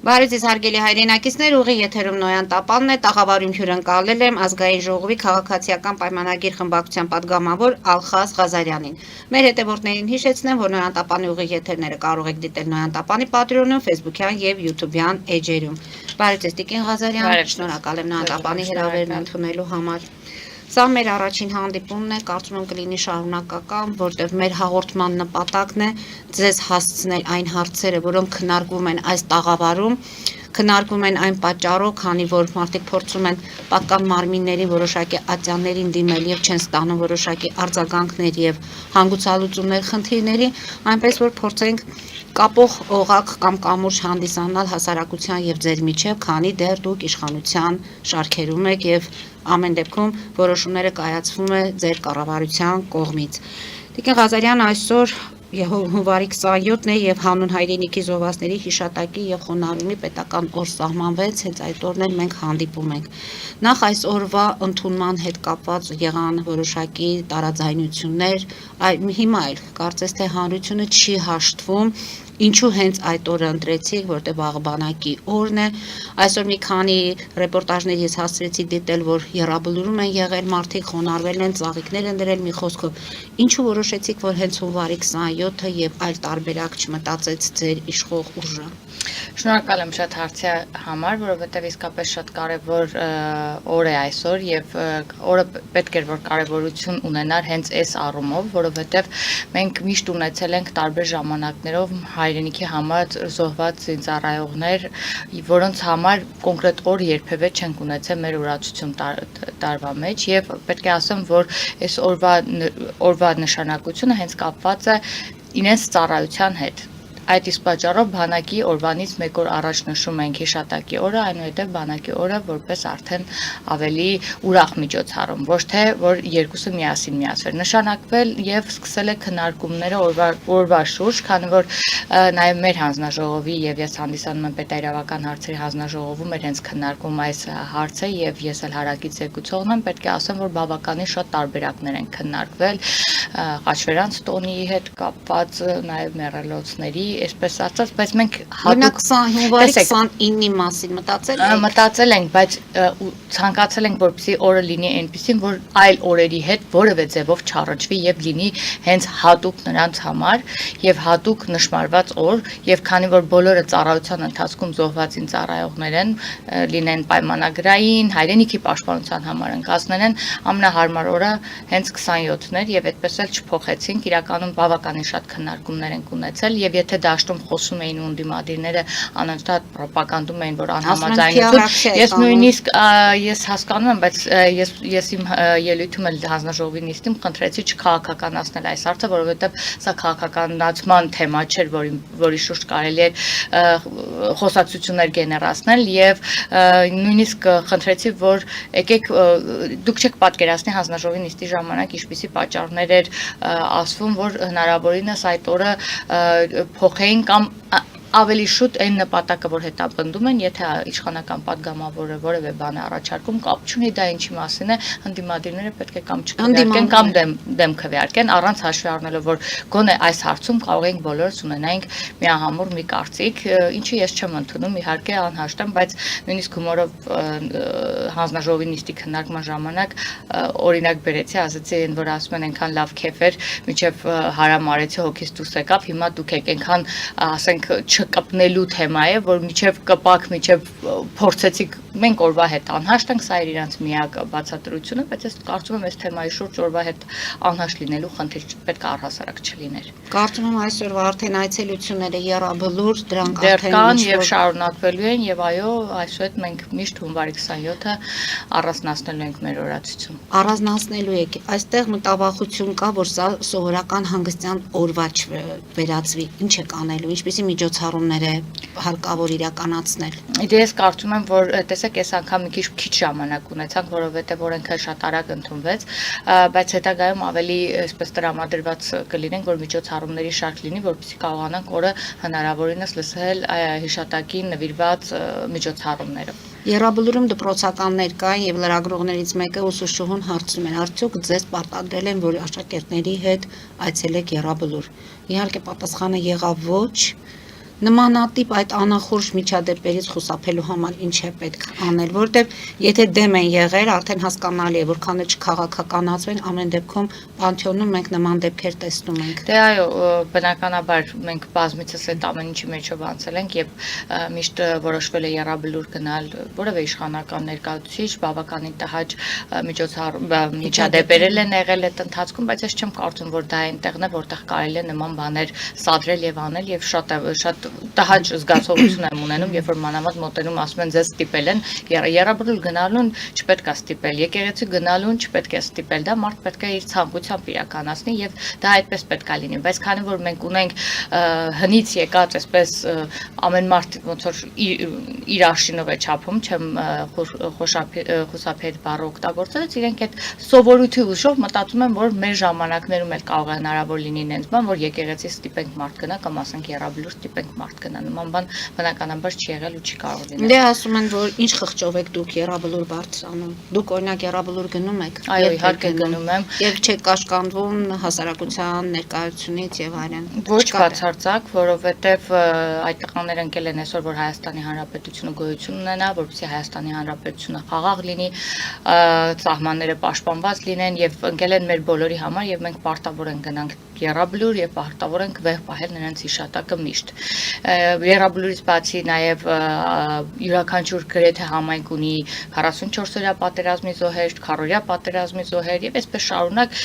Բարև ձեզ հարգելի հայրենակիցներ, ուղի եթերում Նոյան Տապանն է, տաղավարում հյուրընկալել եմ Ազգային ժողովի քաղաքացիական պայմանագիր խմբակցության պատգամավոր Ալխազ Ղազարյանին։ Մեր հետևորդներին հիշեցնեմ, որ Նոյան Տապանի ուղի եթերները կարող եք դիտել Նոյան Տապանի պատրոնում, Facebook-յան եւ YouTube-յան էջերում։ Բարև ձեզ Տիկին Ղազարյան, շնորհակալ եմ Նոյան Տապանի հրավերն ընդունելու համար։ Սա մեր առաջին հանդիպումն է, կարծում եմ կլինի շարունակական, որտեղ մեր հաղորդման նպատակն է ձեզ հասցնել այն հարցերը, որոնք քննարկվում են այս տաղավարում, քննարկվում են այն պատճառով, քանի որ մարդիկ փորձում են պատկան մարմինների որոշակի ատյաններին դիմել եւ չեն ստանում որոշակի արձագանքներ եւ հանգուցալուծումներ խնդիրների, այնպես որ փորձենք կապող օղակ կամ կամուրջ հանդիսանալ հասարակության եւ ձեր միջև, քանի դեռ դուք իշխանության շարքերում եք եւ ամեն դեպքում որոշումները կայացվում է ձեր կառավարության կողմից։ Տիկին Ղազարյան, այսօր հունվարի 27-ն է եւ հանուն հայրենիքի զոհվածների հիշատակի եւ խոնարհումի պետական օր սահմանվեց, հենց այդ օրն էլ մենք հանդիպում ենք։ Նախ այս օրվա ընդունման հետ կապված եղան որոշակի տարաձայնություններ, հիմա էլ կարծես թե հանրությունը չի հաշտվում ինչու հենց այդ օրը ընտրեցիք, որտեղ վաղ բանակի օրն է։ Այսօր մի քանի ռեպորտաժներ ես հասցրեցի դիտել, որ Եռաբլուրում են եղել մարդիկ, խոնարհվել են, ծաղիկներ են դրել, մի խոսքով։ Ինչու որոշեցիք, որ հենց հունվարի 27-ը եւ այլ տարբերակ չմտածեց ձեր իշխող ուժը։ Շնորհակալ եմ շատ հարցի համար, որովհետև իսկապես շատ կարևոր օր է այսօր եւ օրը պետք է որ կարևորություն ունենար հենց այս առումով, որովհետև մենք միշտ ունեցել ենք տարբեր ժամանակներով հայրենիքի համար զոհված զինծառայողներ, որոնց համար կոնկրետ օր երբևէ չենք ունեցել մեր ուրացություն տարվա մեջ եւ պետք է ասեմ, որ այս օրվա նշանակությունը հենց կապված է իրենց ծառայության հետ։ Այդ իսկ պատճառով բանակի օրվանից մեկ օր առաջ նշում ենք հիշատակի օրը, այնուհետև բանակի օրը որպես արդեն ավելի ուրախ միջոցառում, ոչ թե որ երկուսը միասին միացվեր։ Նշանակվել եւ սկսել է քննարկումները օրվա շուրջ, քանի որ նաեւ մեր հանձնաժողովի եւ ես հանդիսանում եմ պետայրավական հարցերի հանձնաժողովում էր հենց քննարկում այս հարցը եւ ես էլ հարակից եկուցողն եմ, պետք է ասեմ, որ բավականին շատ տարբերակներ են քննարկվել Ղաչվերանց տոնի հետ կապված, նաեւ մեռելոցների, այսպես ասած, բայց մենք հատուկ հունվարի 29-ի մասին մտածել ենք, բայց ցանկացել ենք, որպեսզի օրը լինի այնպեսին, որ այլ օրերի հետ որևէ ձևով չառնչվի եւ լինի հենց հատուկ նրանց համար եւ հատուկ նշмарված օր, եւ քանի որ բոլորը ծառայության ընթացքում զոհվածին ծառայողներ են, լինեն պայմանագրային, հայրենիքի պաշտպանության համար ընկածներ են, ամենահարմար օրը հենց 27-ն էր եւ այդպես էլ չփոխեցինք, իրականում բավականին շատ քննարկումներ են ունեցել եւ եթե դաշտում խոսում էին անդիմադիրները անընդհատ ռոպագանդում էին, որ անհամաձայնություն, ես նույնիսկ ես հասկանում եմ, բայց ես իմ ելույթում էլ հանձնաժողովի նիստում խնդրեցի չքաղաքականացնել այս հարցը, որովհետեւ սա քաղաքականացման թեմա չէր, որի շուրջ կարելի էր խոսակցություններ գեներացնել եւ նույնիսկ խնդրեցի, որ եկեք դուք չեք պատկերացնի հանձնաժողովի նիստի ժամանակ ինչպիսի պատճառներ էր ասվում, որ հնարավորինս այդ օրը փոխեին կամ ավելի շուտ այն նպատակը, որ հետապնդում են, եթե իշխանական պատգամավորը որևէ բան առաջարկում, կապ չունի դա ինչի մասին է, ընդդիմադիրները պետք է կամ չքվեարկեն կամ դեմ քվեարկեն, առանց հաշվի առնելով, որ գոնե այս հարցում կարող ենք բոլորս ունենանք միահամուռ մի կարծիք, ինչի ես չեմ ընդունում, իհարկե անհաշտ եմ, բայց նույնիսկ հումորով հանձնաժողովի նիստի քննարկման ժամանակ օրինակ բերեցի, ասացի, որ ասում են այնքան լավ քեֆ էր, միջև հարամարեցի հոգիս դուրս եկավ, հիմա դուք եք այնքան ասենք չկպնելու թեմա է, որ միջև կպակ, միջև փորձեցիք մենք օրվա հետ անհաշտ ենք, սա իր իրանց միակ բացատրությունը, բայց ես կարծում եմ այս թեմայի շուրջ օրվա հետ անհաշտ լինելու խնդիր պետք է առհասարակ չլիներ։ Կարծում եմ այսօրվա արդեն այցելությունները Եռաբլուր, դրանք արդեն կան եւ շարունակվելու են եւ այո, այսուհետ մենք միշտ հունվարի 27-ը առանձնացնելու ենք մեր օրացություն։ Առանձնացնելու եք։ Այստեղ մտավախություն կա, որ սա սովորական հանգստյան օրվա վերածվի։ Ինչ է կանելու, ինչպիսի միջոցառումներ է հարկավոր իրականացնել։ Ես կարծում եմ, որ տեսեք, այս անգամ մի քիչ ժամանակ ունեցանք, որովհետեւ օրենքը շատ արագ ընդունվեց, բայց հետագայում ավելի այսպես տրամադրված կլինենք, որ միջոցառումների շարք լինի, որպեսզի կարողանանք օրը հնարավորինս լսել հիշատակին նվիրված միջոցառումները։ Եռաբլուրում դպրոցականներ կային եւ լրագրողներից մեկը ուսուցչուհուն հարցնում էր, արդյոք ձեզ պարտադրել են, որ աշակերտների հետ այցելեք Եռաբլուր։ Իհարկե պատասխանը եղավ ոչ, նմանատիպ այդ անախորժ միջադեպերից խուսափելու համար ինչ է պետք անել, որտեղ եթե դեմ են եղել, արդեն հասկանալի է, որքան էլ չքաղաքականացվեն, ամեն դեպքում Պանթեոնում մենք նման դեպքեր տեսնում ենք։ Դե այո, բնականաբար մենք բազմիցս այդ ամեն ինչի մեջով անցել ենք եւ միշտ որոշվել է եռաբլուր գնալ որևէ իշխանական ներկայացուցիչ, բավականին տհաճ միջադեպերել են եղել այդ ընթացքում, բայց ես չեմ կարծում, որ դա այնտեղն է, որտեղ կարելի է նման բաներ սադրել եւ անել եւ շատ տհաճ զգացողություն եմ ունենում, երբ որ մանավանդ մոտենում ասում են ձեզ ստիպել են, եռաբլուր գնալուն չպետք է ստիպել, եկեղեցի գնալուն չպետք է ստիպել, դա մարդ պետք է իր ցանկությամբ իրականացնի եւ դա այդպես պետք է լինի, բայց քանի որ մենք ունենք հնից եկած այսպես ամեն մարդ ոնց որ իր արշինով է չափում, չեմ խուսափել բառը օգտագործել, իրենք այդ սովորույթի ուժով մտածում են, որ մեր ժամանակներում էլ կարող է հնարավոր լինի նենց բան, որ եկեղեցի ստիպենք մարդ գնա կամ ասենք եռաբլուր ստիպենք մարդ գնա, նման բան բնականաբար չի եղել ու չի կարող լինել։ Դե ասում են, որ ինչ խղճով եք դուք եռաբլուր բարձրանում։ Դուք օրինակ եռաբլուր գնում եք։ Այո, իհարկե գնում եմ։ Եվ չեք կաշկանդվում հասարակության ներկայությունից եւ այլն։ Ոչ բացարձակ, որովհետեւ այդ տղաները ընկել են այսօր, որ Հայաստանի Հանրապետությունը գոյություն ունենա, որպեսզի Հայաստանի Հանրապետությունը խաղաղ լինի, սահմանները պաշտպանված լինեն եւ ընկել են մեր բոլորի համար եւ մենք պարտավոր ենք գնանք եռաբլուր եւ պարտավոր ենք վեհ պահել նրանց հիշատակը միշտ։ Եռաբլուրից բացի նաեւ յուրաքանչյուր գրեթե համայնք ունի 44-օրյա պատերազմի զոհեր, քառօրյա պատերազմի զոհեր եւ այսպես շարունակ,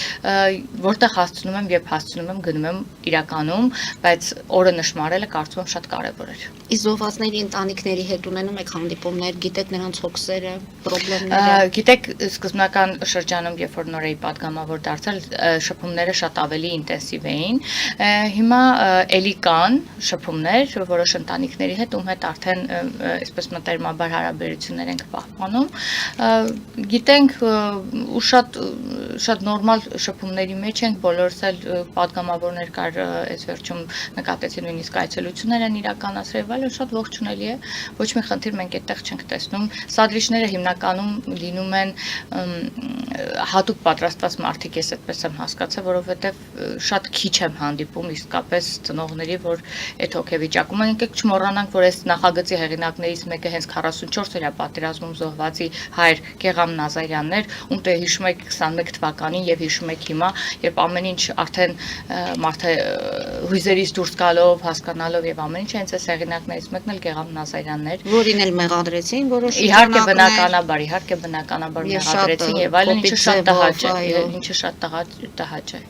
որտեղ հասցնում եմ եւ հասցնում եմ գնում եմ իրականում, բայց օրը նշмарելը կարծում եմ շատ կարեւոր է։ Իսկ զոհվածների ընտանիքների հետ ունենում եք հանդիպումներ, գիտեք նրանց հոգսերը, խնդիրները։ Գիտեք, սկզբնական շրջանում, երբ որ նոր էի падգամավոր դարձել, շփումները շատ ավելի ինտենսիվ էին։ Հիմա էլի կան շփումներ որոշ ընտանիքների հետ, ում հետ արդեն այսպես մտերմաբար հարաբերություններ ենք պահպանում։ Գիտենք ու շատ նորմալ շփումների մեջ ենք, բոլորս էլ падգամավորներ կար այս վերջում նկատեցի նույնիսկ այցելություններ են իրականացրել, այլն շատ ողջունելի է, ոչ մի խնդիր մենք այդտեղ չենք տեսնում։ Սադրիչները հիմնականում լինում են հատուկ պատրաստված մարդիկ, ես այդպես եմ հասկացել, որովհետև շատ քիչ եմ հանդիպում իսկապես ծնողների, որ այդ հոգեվիճակում են, եկեք չմոռանանք, որ այս նախագծի հեղինակներից մեկը հենց 44-օրյա պատերազմում զոհվածի հայր Գեգամ Նազարյանն էր, ում դե հիշում եք 21 թվականին եւ հիշում եք հիմա, երբ ամեն ինչ արդեն մարդը հույզերից դուրս գալով, հասկանալով եւ ամեն ինչ հենց այս հեղինակներից մեկն էլ Գեգամ Նազարյանն էր, որին էլ մեղադրեցին որոշ իհարկե բնականաբար մեղադրեցին եւ այլն, ինչը շատ տհաճ է։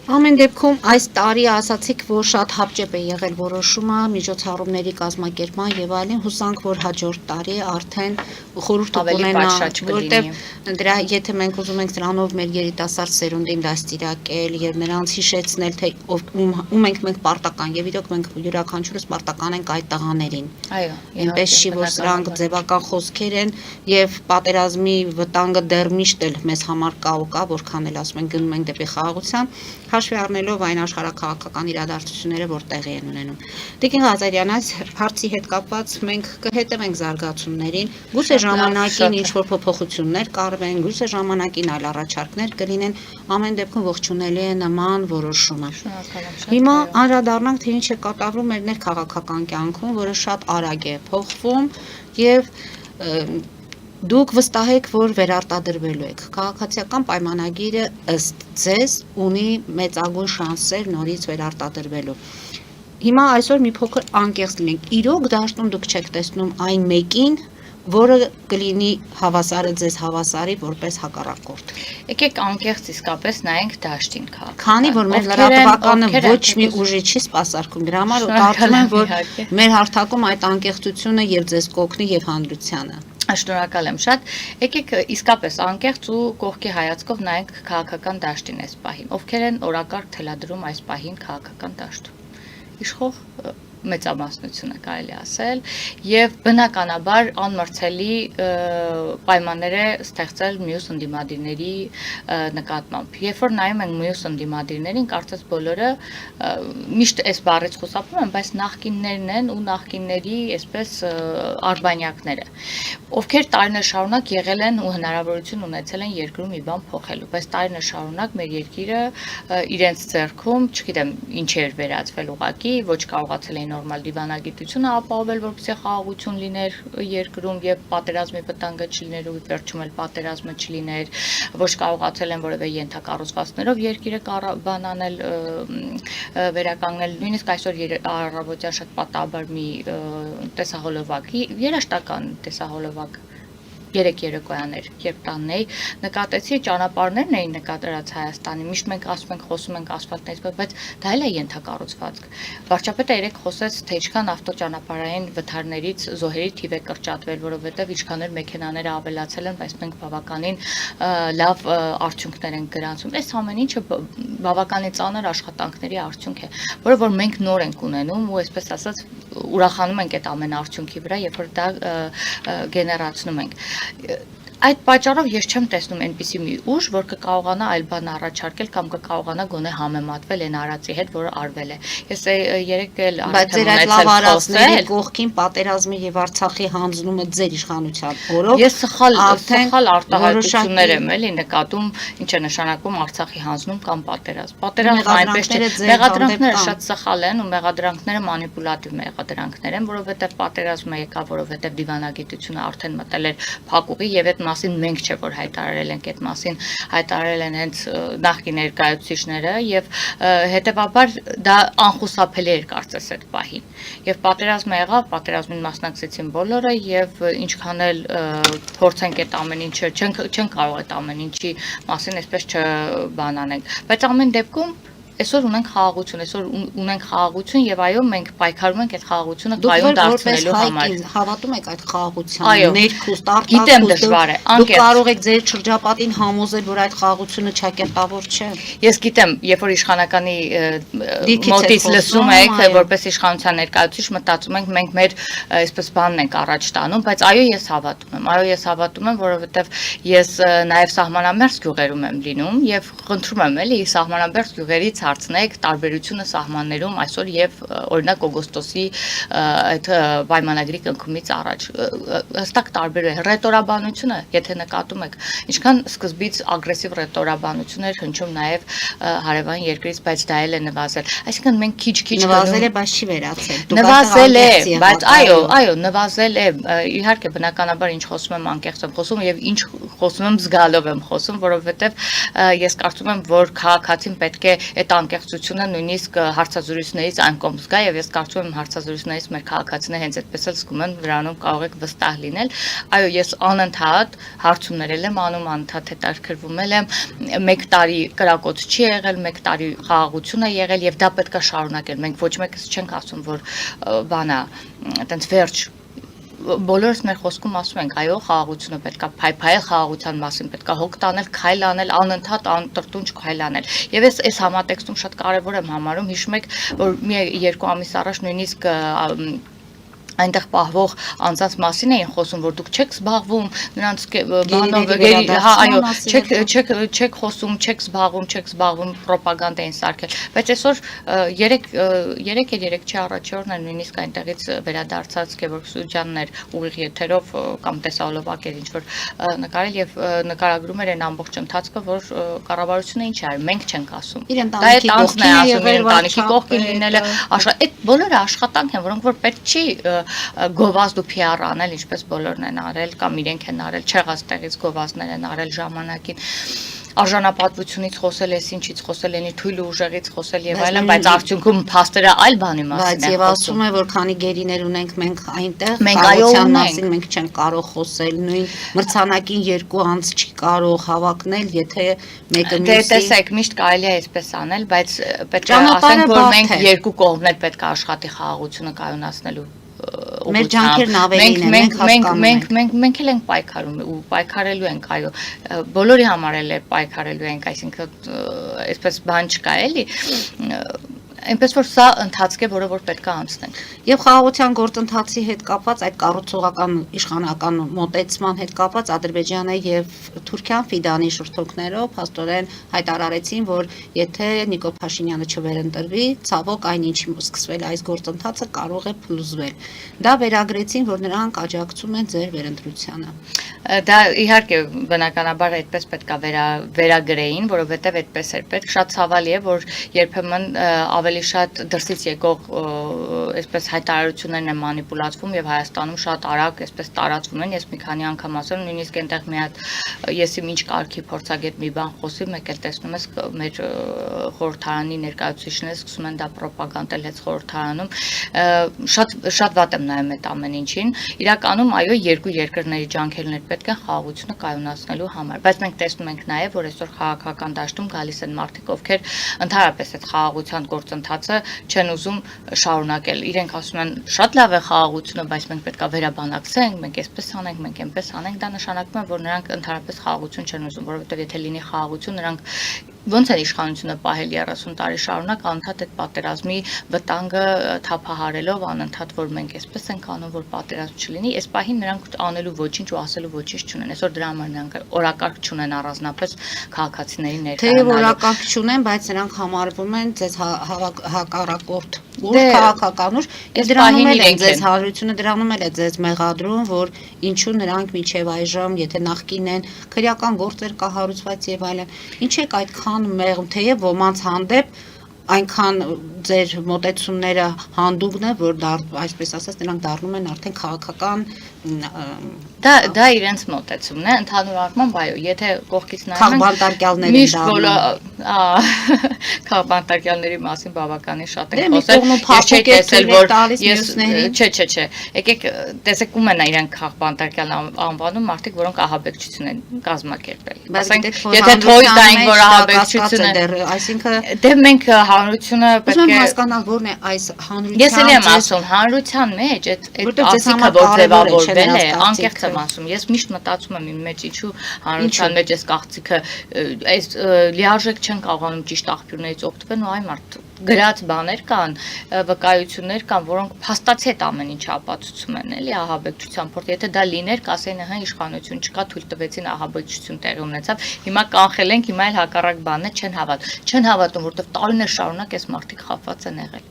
Ամեն դեպքում այս տարի ասացիք, որ շատ հապճեպ է եղել որոշումը միջոցառումների կազմակերպման եւ այլն, հուսանք, որ հաջորդ տարի արդեն խորհուրդ կունենա, որտեղ դրա եթե մենք ուզում ենք դրանով մեր երիտասարդ սերունդին դաստիարակել եւ նրանց հիշեցնել, թե ում ենք մենք պարտական եւ իրոք մենք յուրաքանչյուրս պարտական ենք այդ տղաներին։ Այո, այնպես չի, որ սրանք ձևական խոսքեր են եւ պատերազմի վտանգը դեռ միշտ էլ մեզ համար կա, որքան էլ ասում են գնում ենք դեպի խաղաղության, հաշվի առնելով այն աշխարհակաղակական իրադարձությունները, որ տեղի են ունենում։ Տիկին Ղազարյան, այս հարցի հետ կապված մենք կհետևենք զարգացումներին, գուցե ժամանակին ինչ-որ փոփոխություններ կարվեն, գուցե ժամանակին այլ առաջարկներ կլինեն, ամեն դեպքում ողջունելի է նման որոշումը։ Հիմա անդրադառնանք, թե ինչ է կատարվում մեր ներքաղաքական կյանքում, որը շատ արագ է փոխվում եւ դուք վստահ եք, որ վերարտադրվելու եք։ Քաղաքացիական պայմանագիրը ըստ ձեզ ունի մեծագույն շանսեր նորից վերարտադրվելու։ Հիմա այսօր մի փոքր անկեղծ լինենք։ Իրոք դաշտում դուք չեք տեսնում այն մեկին, որը կլինի հավասարը ձեզ հավասարի որպես հակառակորդ։ Եկեք անկեղծ իսկապես նայենք դաշտին քաղաք։ Քանի որ մեր լրատվականը ոչ մի ուժի չի սպասարկում, դրա համար կարծում եմ, որ մեր հարթակում այդ անկեղծությունը եւ ձեզ կօգնի եւ հանրությանը։ Շնորհակալ եմ շատ։ Եկեք իսկապես անկեղծ ու կողքի հայացքով նայենք քաղաքական դաշտին այս պահին։ Ովքեր են օրակարգ թելադրում այս պահին քաղաքական դաշտում։ Իշխող մեծամասնությունը կարելի ասել եւ բնականաբար անմրցելի պայմաններ է ստեղծել մյուս ընդդիմադիրների նկատմամբ։ Երբ որ նայում ենք մյուս ընդդիմադիրներին, կարծես բոլորը միշտ այս բառից խուսափում են, բայց նախկիններն են ու նախկինների այսպես արբանյակները, ովքեր տարիներ շարունակ եղել են ու հնարավորություն ունեցել են երկրում մի բան փոխելու, բայց տարիներ շարունակ մեր երկիրը իրենց ձեռքում, չգիտեմ, ինչ էր վերածվել ուղղակի, ոչ կարողացել էին նորմալ դիվանագիտությունը ապահովել, որպեսզի խաղաղություն լիներ երկրում եւ պատերազմի վտանգը չլիներ ու վերջում էլ պատերազմը չլիներ, ոչ կարողացել են որևէ ենթակառուցվածքներով երկիրը բանանել, վերականգնել, նույնիսկ այսօր առավոտյան շատ պատահաբար մի տեսահոլովակ, երաշտական տեսահոլովակ 3 երեկոյան էր, երբ տանն էի, նկատեցի ճանապարհներն էին նկատած Հայաստանի, միշտ մենք ասում ենք, խոսում ենք ասֆալտներից, բայց դա էլ է ենթակառուցվածք։ Վարչապետը երեք խոսեց, թե ինչքան ավտոճանապարհային վթարներից զոհերի թիվ է կրճատվել, որովհետև ինչքան էլ մեքենաները ավելացել են, բայց մենք բավականին լավ արդյունքներ ենք գրանցում։ Այս ամեն ինչը բավականին ծանր աշխատանքների արդյունք է, որը որ մենք նոր ենք ունենում ու այսպես ասած ուրախանում ենք այդ ամեն արդյունքի վրա, երբ որ դա գեներացնում ենք։ Այդ պատճառով ես չեմ տեսնում այնպիսի մի ուժ, որ կկարողանա այլ բան առաջարկել կամ կկարողանա գոնե համեմատվել այն արածի հետ, որը արվել է։ Ես երեք էլ արդեն ունեցել կողքին պատերազմի եւ Արցախի հանձնումը ձեր իշխանության օրոք։ Ես սխալ արտահայտություններ եմ էլի նկատում, ինչ է նշանակում Արցախի հանձնում կամ պատերազմ։ Պատերազմը այնպես չէ, մեղադրանքները շատ սխալ են ու մեղադրանքները մանիպուլատիվ մեղադրանքներ են, որովհետեւ պատերազմը եկա, որովհետեւ դիվանագիտությունը արդեն մտել էր փակուղի եւ այդ մասին մենք չէ որ հայտարարել ենք, այդ մասին հայտարարել են հենց նախկին ներկայացուցիչները եւ հետեւաբար դա անխուսափելի էր կարծես այդ պահին։ Եվ պատերազմը եղավ, պատերազմին մասնակցեցին բոլորը եւ ինչքան էլ փորձենք այդ ամեն ինչը չեն կարող այդ ամեն ինչի մասին այսպես չբանանենք, բայց ամեն դեպքում այսօր ունենք խաղաղություն եւ այո մենք պայքարում ենք այդ խաղաղությունը կայուն դարձնելու համար։ Հավատում եք այդ խաղաղությանը, ներքուստ, գիտեմ դժվար է, դուք կարող եք ձեր շրջապատին համոզել, որ այդ խաղաղությունը չակերտավոր չէ։ Ես գիտեմ, երբ որ իշխանականի մոտից լսում եք, որպես իշխանության ներկայացուցիչ մտածում ենք մենք մեր այսպես բանն ենք առաջ տանում, բայց այո ես հավատում եմ, որովհետեւ ես նաեւ սահմանամերձ գյուղերում եմ լինում եւ խնդրում եմ էլի սահմանամերձ գյուղերից հարցնեք տարբերությունը սահմաններում այսօր եւ օրինակ օգոստոսի այդ պայմանագրի կնքումից առաջ հստակ տարբեր է ռետորաբանությունը, եթե նկատում եք, ինչքան սկզբից ագրեսիվ ռետորաբանություն էր հնչում նաեւ հարևան երկրից, բայց դա էլ է նվազել։ Այսինքն մենք քիչ-քիչ նվազել է, բայց չի վերացել։ Նվազել է, բայց այո, նվազել է։ Իհարկե բնականաբար ինչ խոսում եմ անկեղծ եմ խոսում եւ ինչ խոսում եմ զգալով եմ խոսում, որովհետեւ ես կարծում եմ, որ քաղաքացին պետք է այդ անկեղծությունը նույնիսկ հարցազրույցներից այն կողմ զգա եւ ես կարծում եմ հարցազրույցներից մեր քաղաքացիները հենց այդպես էլ զգում են, դրանով կարող եք վստահ լինել։ Այո, ես անընդհատ հարցումներ եմ անում, անընդհատ հետաքրքրվում եմ, 1 տարի կրակոց չի եղել, 1 տարի խաղաղություն է եղել եւ դա պետք է շարունակել։ Մենք ոչ մեկս չենք ասում, որ բանա, այտենց վերջ բոլորս մեր խոսքում ասում ենք, այո, խաղաղությունը պետք է փայփայել, խաղաղության մասին պետք է հոգ տանել, քայլ անել, անընդհատ անտրտունջ քայլ անել։ Եվ այս համատեքստում շատ կարևոր եմ համարում, հիշում եք, որ մի 2 ամիս առաջ նույնիսկ այնտեղ պահվող անձանց մասին էին խոսում, որ դուք չեք զբաղվում նրանց բանով, այո, չեք խոսում, չեք զբաղվում ռոպագանդային սարքել, բայց այսօր 3 առաջի օրն էր նույնիսկ այնտեղից վերադարձած Գևորգ Սուջյաններ ուղիղ եթերով կամ տեսահոլովակ էր ինչ որ նկարել եւ նկարագրում էր այն ամբողջ ընթացքը, որ կառավարությունը ինչ արի, մենք չենք ասում։ Դա է տանձն է ասում, ընտանիքի կողքին լինելը, այդ բոլորը աշխատանք են, որոնք որ պետք չի գովազդ ու PR անել, ինչպես բոլորն են արել կամ իրենք են արել, չեղած տեղից գովազդներ են արել ժամանակին, արժանապատվությունից խոսել, ինչից խոսել են, թույլ ու ուժեղից խոսել եւ այլն, բայց արդյունքում փաստերը այլ բանի մասին են խոսում։ Բայց եւ ասում է, որ քանի գերիներ ունենք մենք այնտեղ, խաղաղության մասին մենք չենք կարող խոսել, նույն մրցանակին 2 անձ չի կարող հավակնել, եթե մեկը մյուսի։ Տեսեք, միշտ կարելի է այսպես անել, բայց պետք է ասենք, որ մենք 2 կողմն էլ պետք է աշխատի խաղաղությունը կայունացնելու մեր ջանքերն ավելին են, մենք էլ ենք պայքարում ու պայքարելու ենք, այո, բոլորի համար էլ պայքարելու ենք, այսինքն այսպես բան չկա էլի, Այնպես որ սա ընթացք է, որը որ պետք է անցնենք։ Եվ խաղաղության գործընթացի հետ կապված այդ կառուցողական իշխանական մոտեցման հետ կապված Ադրբեջանը եւ Թուրքիան Ֆիդանի շուրթերով փաստորեն հայտարարեցին, որ եթե Նիկոլ Փաշինյանը չվերընտրվի, ցավոք այնինչ սկսվել այս գործընթացը կարող է փլուզվել։ Դա վերագրեցին, որ նրանք աջակցում են ձեր վերընտրությանը։ Դա իհարկե բնականաբար այդպես պետք է վերագրեին, որովհետև այդպես էր պետք։ Շատ ցավալի է, որ երբեմն ավելի շատ դրսից եկող այսպես հայտարարություններն են մանիպուլացվում եւ Հայաստանում շատ արագ այսպես տարածվում են։ Ես մի քանի անգամ ասել եմ, նույնիսկ այնտեղ մի հատ եսի ինչ կարգի փորձագետ մի բան խոսի, մեկ էլ տեսնում ես մեր խորհրդարանի ներկայացուցիչները սկսում են դա ռոպագանդել հետ խորհրդարանում։ Շատ վատ եմ նայում այդ ամեն ինչին։ Իրականում այո, երկու երկրների ջանքերն պետք է խաղաղությունը կայունացնելու համար, բայց մենք տեսնում ենք նաև, որ այսօր քաղաքական դաշտում գալիս են մարդիկ, ովքեր ընդհանրապես այդ խաղաղության գործընթացը չեն ուզում շարունակել։ Իրենք ասում են, շատ լավ է խաղաղությունը, բայց մենք պետք է վերաբանակցենք, մենք այսպես անենք, մենք այնպես անենք, դա նշանակում է, որ նրանք ընդհանրապես խաղաղություն չեն ուզում, որովհետև եթե լինի խաղաղություն, նրանք ոնց են իշխանությունը պահել 30 տարի շարունակ անընդհատ այդ պատերազմի վտանգը թափահարելով, անընդհատ որ մենք այսպես ենք անում, որ պատերազմ չլինի, այս պահին նրանք անելու ոչինչ ու ասելու ոչինչ չունեն։ Այսօր դրա համար նրանք օրակարգ չունեն առանձնապես քաղաքացիների ներկայանալու։ Թե օրակարգ չունեն, բայց նրանք համարվում են ձեզ հակառակորդ ուր քաղաքական ուր, եւ դրանում էլ են ձեզ հանրությունը դրանում էլ է ձեզ մեղադրում, որ ինչու նրանք մինչև այժմ, եթե նախկին են քրեական գործեր կահարուցված եւ այլն, ինչ եք այդքան մեղմ, թեև ոմանց հանդեպ այնքան ձեր մոտեցումները հանդուգն է, որ այսպես ասած նրանք դառնում են արդեն քաղաքական դա իրենց մոտեցումն է, ընդհանուր առմամբ այո, եթե կողքից նայում քաղբանտարկյալներ են դառնում, քաղբանտարկյալների մասին բավականին շատ են խոսել, ես չէի տեսել, որ չէ, եկեք տեսեք ում են իրենք քաղբանտարկյալ անվանում մարդիկ, որոնք ահաբեկչություն են կազմակերպել, ասենք, եթե թույլ տային, որ ահաբեկչությունը, այսինքն դե մենք հանրությունը պետք է հասկանալ որն է այս հանրության Ես էլ եմ ասում, հանրության մեջ այդ ասիկը որ ձևավորվել է, անկեղծ եմ ասում, ես միշտ մտածում եմ իմ մեջ ինչու հանրության մեջ այս կաղծիքը այս լիարժեք չեն կարողանում ճիշտ աղբյուրներից օգտվել ու այ մարդ գրած բաներ կան, վկայություններ կան, որոնք փաստացի այդ ամեն ինչը ապացուցում են, էլի ահաբեկչության փորձ, եթե դա լիներ, կասեին, ահա իշխանություն չկա, թույլ տվեցին ահաբեկչություն տեղի ունեցավ, հիմա կանխել ենք, հիմա էլ հակառակ բանն է, չեն հավատում, որովհետև տարիներ շարունակ այս մարդիկ խաբված են եղել։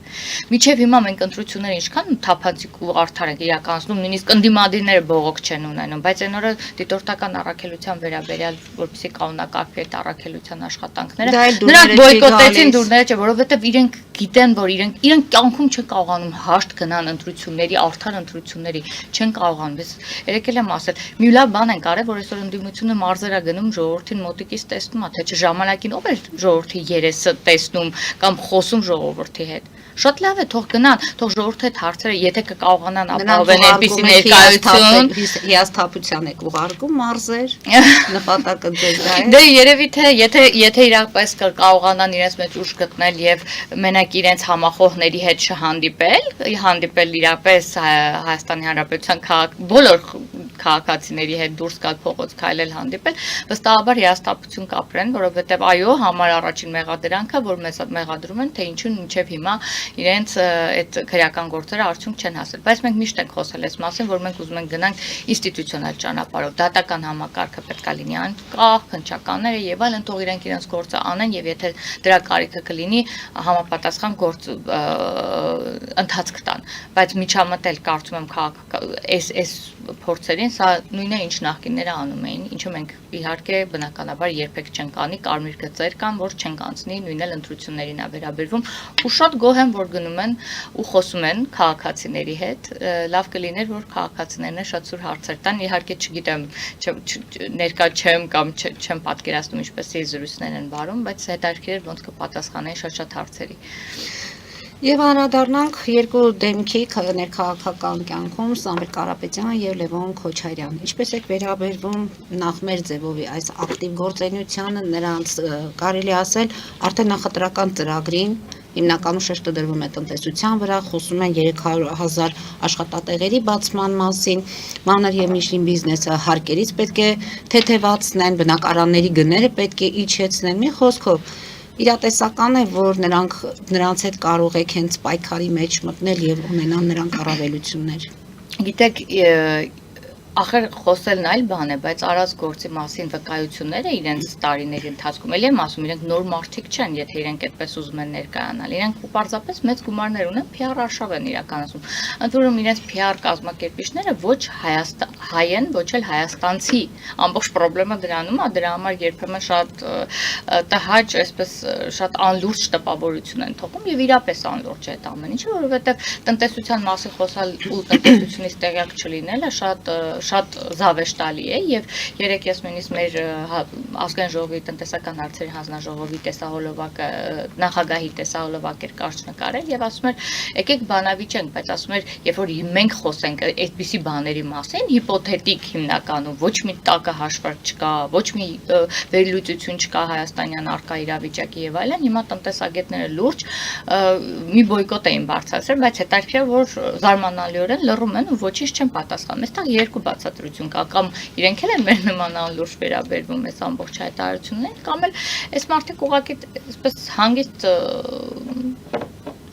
Մինչև հիմա մենք ընտրությունները ինչքան թափանցիկ ու արդար ենք իրականացնում, նույնիսկ ընդդիմադիրները բողոք չեն ունենում, բայց այն օրը դիտորդական առաքելության վերաբերյալ, որպեսզի կանոնակարգվի այդ առաքելության աշխատանքները, նրանք բոյկոտեցին դուրները չէ, որովհետև իրենք գիտեն, որ իրենք կյանքում չեն կարողանում հաշտ գնան ընտրությունների, արդար ընտրությունների, չեն կարողանում։ Ես երեկ էլ եմ ասել, մի լավ բան են կարել, որ այսօր ընդդիմությունը մարզերա գնում ժողովրդին մոտիկից տեսնում, թե չէ ժամանակին ով էր ժողովրդի երեսը տեսնում կամ խոսում ժողովրդի հետ։ Շատ լավ է, թող գնան, թող ժողովրդի հետ հարցերը, եթե կկարողանան ապահովել այնպիսի ներկայություն, հիասթափության եք ուղարկում մարզեր, նպատակը ձեզ դա է։ Դե երևի թե եթե իրապես կարողանան իրենց մեջ ուժ գտնել եւ մենակ իրենց համախոհների հետ հանդիպել իրապես Հայաստանի Հանրապետության բոլոր քաղաքացիների հետ դուրս գալ փողոց քայլել հանդիպել, վստահաբար հիասթափություն կապրեն, որովհետեւ այո, համար առաջին մեղադրանքը, որ մեզ մեղադրում են, թե ինչու մինչեւ հիմա իրենց այդ քրեական գործերը արդյունք չեն հասել, բայց մենք միշտ ենք խոսել այս մասին, որ մենք ուզում ենք գնանք ինստիտուցիոնալ ճանապարհով, դատական համակարգը պետք է լինի անկախ, քննչականները եւ այլն, թող իրենք իրենց գործը անեն եւ եթե դրա կարիքը կլինի, համապատասխան գործ ընթացք տան, բայց միջամտել կարծում եմ այս փորձերին սա նույնը ինչ նախկինները անում էին, ինչը մենք իհարկե բնականաբար երբեք չենք անի, կարմիր գծեր կան, որ չենք անցնի, նույնն էլ ընտրություններին է վերաբերվում, ու շատ գոհ եմ, որ գնում են ու խոսում են քաղաքացիների հետ, լավ կլիներ, որ քաղաքացիներն շատ սուր հարցեր տան, իհարկե չգիտեմ, ներկա չեմ կամ չեմ պատկերացնում ինչպես զրույցներ են վարում, բայց հետաքրքիր է ոնց կպատասխանեն շատ հարցերի։ Եվ անդրադառնանք երկու դեմքի ներքաղաքական կյանքում Սամվել Կարապետյան եւ Լևոն Քոչարյան։ Ինչպես եք վերաբերվում նախ մեր ձևովի այս ակտիվ գործունեությանը, նրանց կարելի ասել արդեն նախընտրական ծրագրին, հիմնականում շեշտը դրվում է տնտեսության վրա, խոսում են 300,000 աշխատատեղերի բացման մասին, մանր եւ միջին բիզնեսը հարկերից պետք է թեթևացնեն, բնակարանների գները պետք է իջեցնեն, մի խոսքով իրատեսական է, որ նրանց հետ կարող եք հենց պայքարի մեջ մտնել եւ ունենալ նրանք առավելություններ։ Գիտեք, ախր խոսելն այլ բան է, բայց արած գործի մասին վկայությունները իրենց տարիների ընթացքում էլ եմ ասում, իրենք նոր մարդիկ չեն, եթե իրենք այդպես ուզում են ներկայանալ։ Իրենք պարզապես մեծ գումարներ ունեն, PR արշավ են իրականացում։ Ընդ որում իրենց PR կազմակերպիչները ոչ հայ են, ոչ էլ հայաստանցի։ Ամբողջ խնդրումը դրանում է, դրա համար երբեմն շատ տհաճ, այսպես շատ անլուրջ տպավորություն են թողում եւ իրապես անլուրջ է այդ ամեն ինչը, որովհետեւ տնտեսության մասին խոսալ ու տնտեսությունից տեղյակ չլինելը շատ զավեշտալի է եւ երեք ես նույնիսկ մեր ազգային ժողովի տնտեսական հարցերի հանձնաժողովի տեսահոլովակը նախագահի տեսահոլովակ էր կարճ նկարել եւ ասում էր եկեք բանավիճենք, բայց ասում էր երբ որ մենք խոսենք այդպիսի բաների մասին հիպոթետիկ հիմնականում ոչ մի տակը հաշվարկ չկա, ոչ մի վերլուծություն չկա հայաստանյան արկա իրավիճակի եւ այլն, հիմա տնտեսագետները լուրջ մի բոյկոտ էին բարձրացրել, բայց հետաքրքիր որ զարմանալիորեն լռում են ու ոչինչ չեն պատասխանում։ Այստեղ երկու բացատրություն կա, կամ իրենք էլ են մեր նման անլուրջ վերաբերվում այս ամբողջ հայտարարություններին, կամ էլ այս մարդիկ ուղղակի այսպես հանգիստ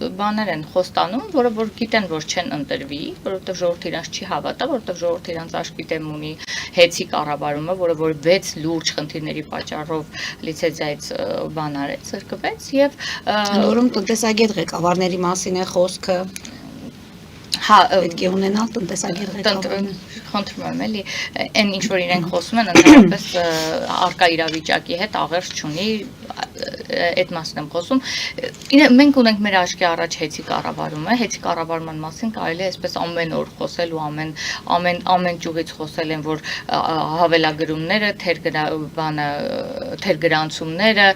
բաներ են խոստանում, որը որ գիտեն, որ չեն ընտրվի, որովհետև ժողովուրդը իրանց չի հավատա, որովհետև ժողովուրդը իրանց աշկի դեմ ունի հեցի կառավարումը, որը որ 6 լուրջ խնդիրների պատճառով լիցենզիայից բան արեց, զրկվեց եւ որում տնտեսագետ ղեկավարների մասին է խոսքը։ Հա, պետք է ունենալ տնտեսագետ ղեկավարներ։ Խնդրում եմ էլի, այն ինչ որ իրենք խոսում են, ընդհանրապես արկա իրավիճակի հետ աղերս չունի, այդ մասն եմ խոսում։ Մենք ունենք մեր աչքի առաջ հեցի կառավարումը, հեցի կառավարման մասին կարելի է այսպես ամեն օր խոսել ու ամեն ճյուղից խոսել են, որ հավելագրումները, թերգրանցումները,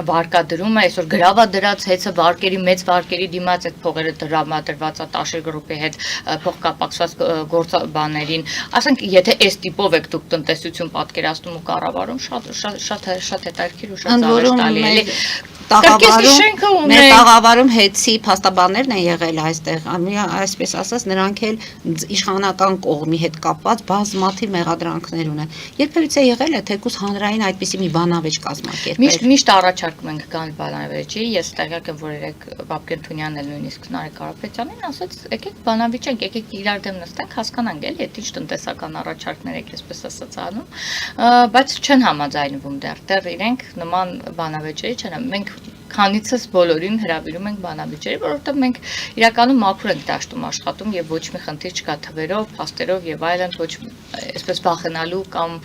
վարկադրումը, այսօր գրավադրած հեցը վարկերի մեծ վարկերի դիմաց այդ փողերը դրամադրված է Տաշիր գրուպի հետ փոխկապակցված գործաբաներին, ասենք եթե այս տիպով եք դուք տնտեսություն պատկերացնում ու կառավարում, շատ հետաքրքիր ու շատ զավեշտալի է։ Մեր տաղավարում հեցի փաստաբաններն են եղել այստեղ, այսպես ասած նրանք էլ իշխանական կողմի հետ կապված բազմաթիվ մեղադրանքներ ունեն։ Երբևիցե եղել է թեկուզ հանրային այդպիսի մի բանավեճ կազմակերպել։ Միշտ առաջարկում ենք գալ բանավեճի, ես տեղյակ եմ, որ երեք Բաբկեն Թունյանն էլ նույնիսկ Նարեկ Կարապետյանին ասաց, եկեք բանավիճենք, եկեք իրար դեմ նստենք, հասկանանք էլի, այդ ինչ տնտեսական առաջարկներ եք, այսպես ասած անում, բայց չեն համաձայնվում դեռ իրենք նման բանավեճերի չեն, մենք քանիցս բոլորին հրավիրում ենք բանավիճերի, որովհետև մենք իրականում մաքուր ենք դաշտում աշխատում եւ ոչ մի խնդիր չկա թվերով, փաստերով եւ այլն, ոչ այսպես վախենալու կամ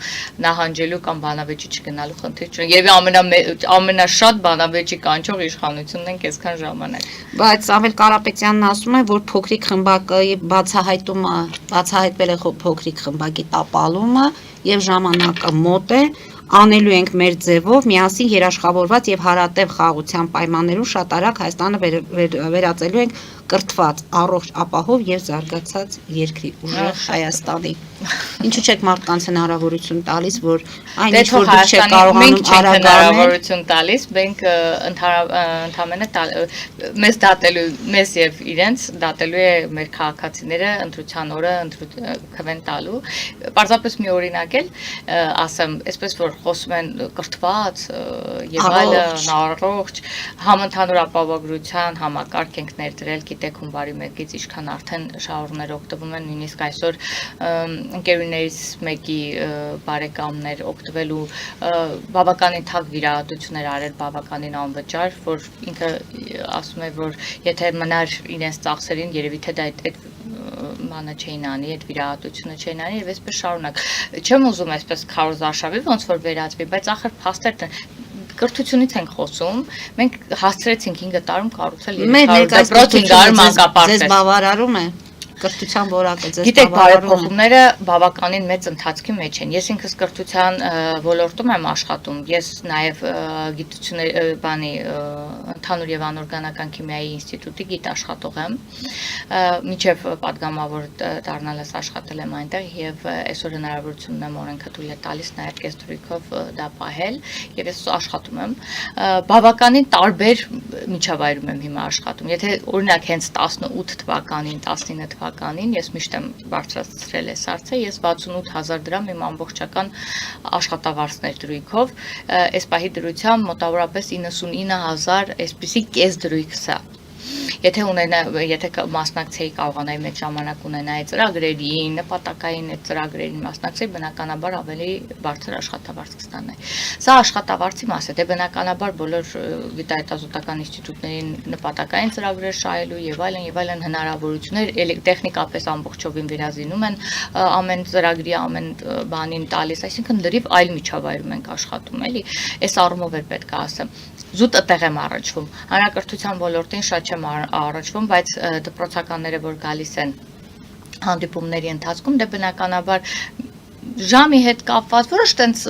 նահանջելու կամ բանավեճի չգնալու խնդիր չունենք։ Եվ ամենաշատ բանավեճի կանչող իշխանությունն ենք այսքան ժամանակ։ Բայց Սամվել Կարապետյանն ասում է, որ փոքրիկ խմբակի բացահայտվել է փոքրիկ խմբակի տապալումը եւ ժամանակը մոտ է, անելու ենք մեր ձևով միասին երաշխավորված եւ հարատև խաղաղության պայմաններում շատ արագ Հայաստանը վերածելու ենք կրթված, առողջ, ապահով եւ զարգացած երկրի ուժեղ Հայաստանի։ Ինչու՞ չեք մարդկանց հնարավորություն տալիս, որ այն ինչ որ դուք չեք կարողանում հնարավորություն տալիս, մենք ընդհանրապես մեզ դատելու, մեզ եւ իրենց դատելու է մեր քաղաքացիները ընտրության օրը քվեն տալու։ Պարզապես մի օրինակ էլ ասեմ, այսպես որ խոսում են կրթված եւ այլն, առողջ, համընդհանուր ապահովագրության համակարգ ենք ներդրել, գիտեք հունվարի 1-ից ինչքան արդեն շահառուներ օգտվում են, նույնիսկ այսօր ընկերուներից մեկի բարեկամներ օգտվելու բավականին թակ վիրահատություններ արել, բավականին անվճար, որ ինքը ասում է, որ եթե մնար իրենց ծախսերին, երևի թե դա այդ մանը չէին անի, այդ վիրահատությունը չէին անի եւ այսպես շարունակ։ Չեմ ուզում այսպես քարոզ արշավի ոնց որ վերածվի, բայց ախր փաստերն կրթությունից ենք խոսում, մենք հասցրեցինք 5 տարում կառուցել 300 դպրոց մանկապարտեզ։ Ձեզ բավարարում է կրթության որակը ձեզ Գիտեք, բարեփոխումները բավականին մեծ ընթացքի մեջ են։ Ես ինքս կրթության ոլորտում եմ աշխատում։ Ես նաև գիտությունների ընդհանուր եւ անօրգանական քիմիայի ինստիտուտի գիտաշխատող եմ։ Մինչև падգամավոր դառնալս աշխատել եմ այնտեղ եւ այսօր հնարավորություն ունեմ օրենքը թույլ է տալիս նաև կեստրույքով դա պահել եւ ես աշխատում եմ։ Բավականին տարբեր միջավայրում եմ հիմա աշխատում։ Եթե օրինակ հենց 18 թվականին, 19 թվականին ես միշտ եմ բարձրացրել այս հարցը, ես 68000 դրամ իմ ամբողջական աշխատավարձներ դրույքով, այս պահի դրությամբ մոտավորապես 99000 այսպիսի կես դրույք սա։ Եթե մասնակցեի կարողանայի մեծ ժամանակ ունենայի ծրագրերին, նպատակային այդ ծրագրերին մասնակցեի, բնականաբար ավելի բարձր աշխատավարձ կստանայի։ Սա աշխատավարձի մաս է, դե բնականաբար բոլոր գիտահետազոտական ինստիտուտներին նպատակային ծրագրեր շահելու եւ այլն հնարավորություններ տեխնիկապես ամբողջովին վերազինում են ամեն ծրագրի, ամեն բանին տալիս, այսինքն լրիվ այլ միջավայրում ենք աշխատում, էլի։ Այս առումով էլ պետք է ասեմ։ Զուտ տեղ եմ առնչվում։ Հանրակրթության ոլորտին շատ չեմ առնչվում, բայց դպրոցականները, որ գալիս են հանդիպումների ընթացքում, դե բնականաբար ժամի հետ կապված, որոշ տենց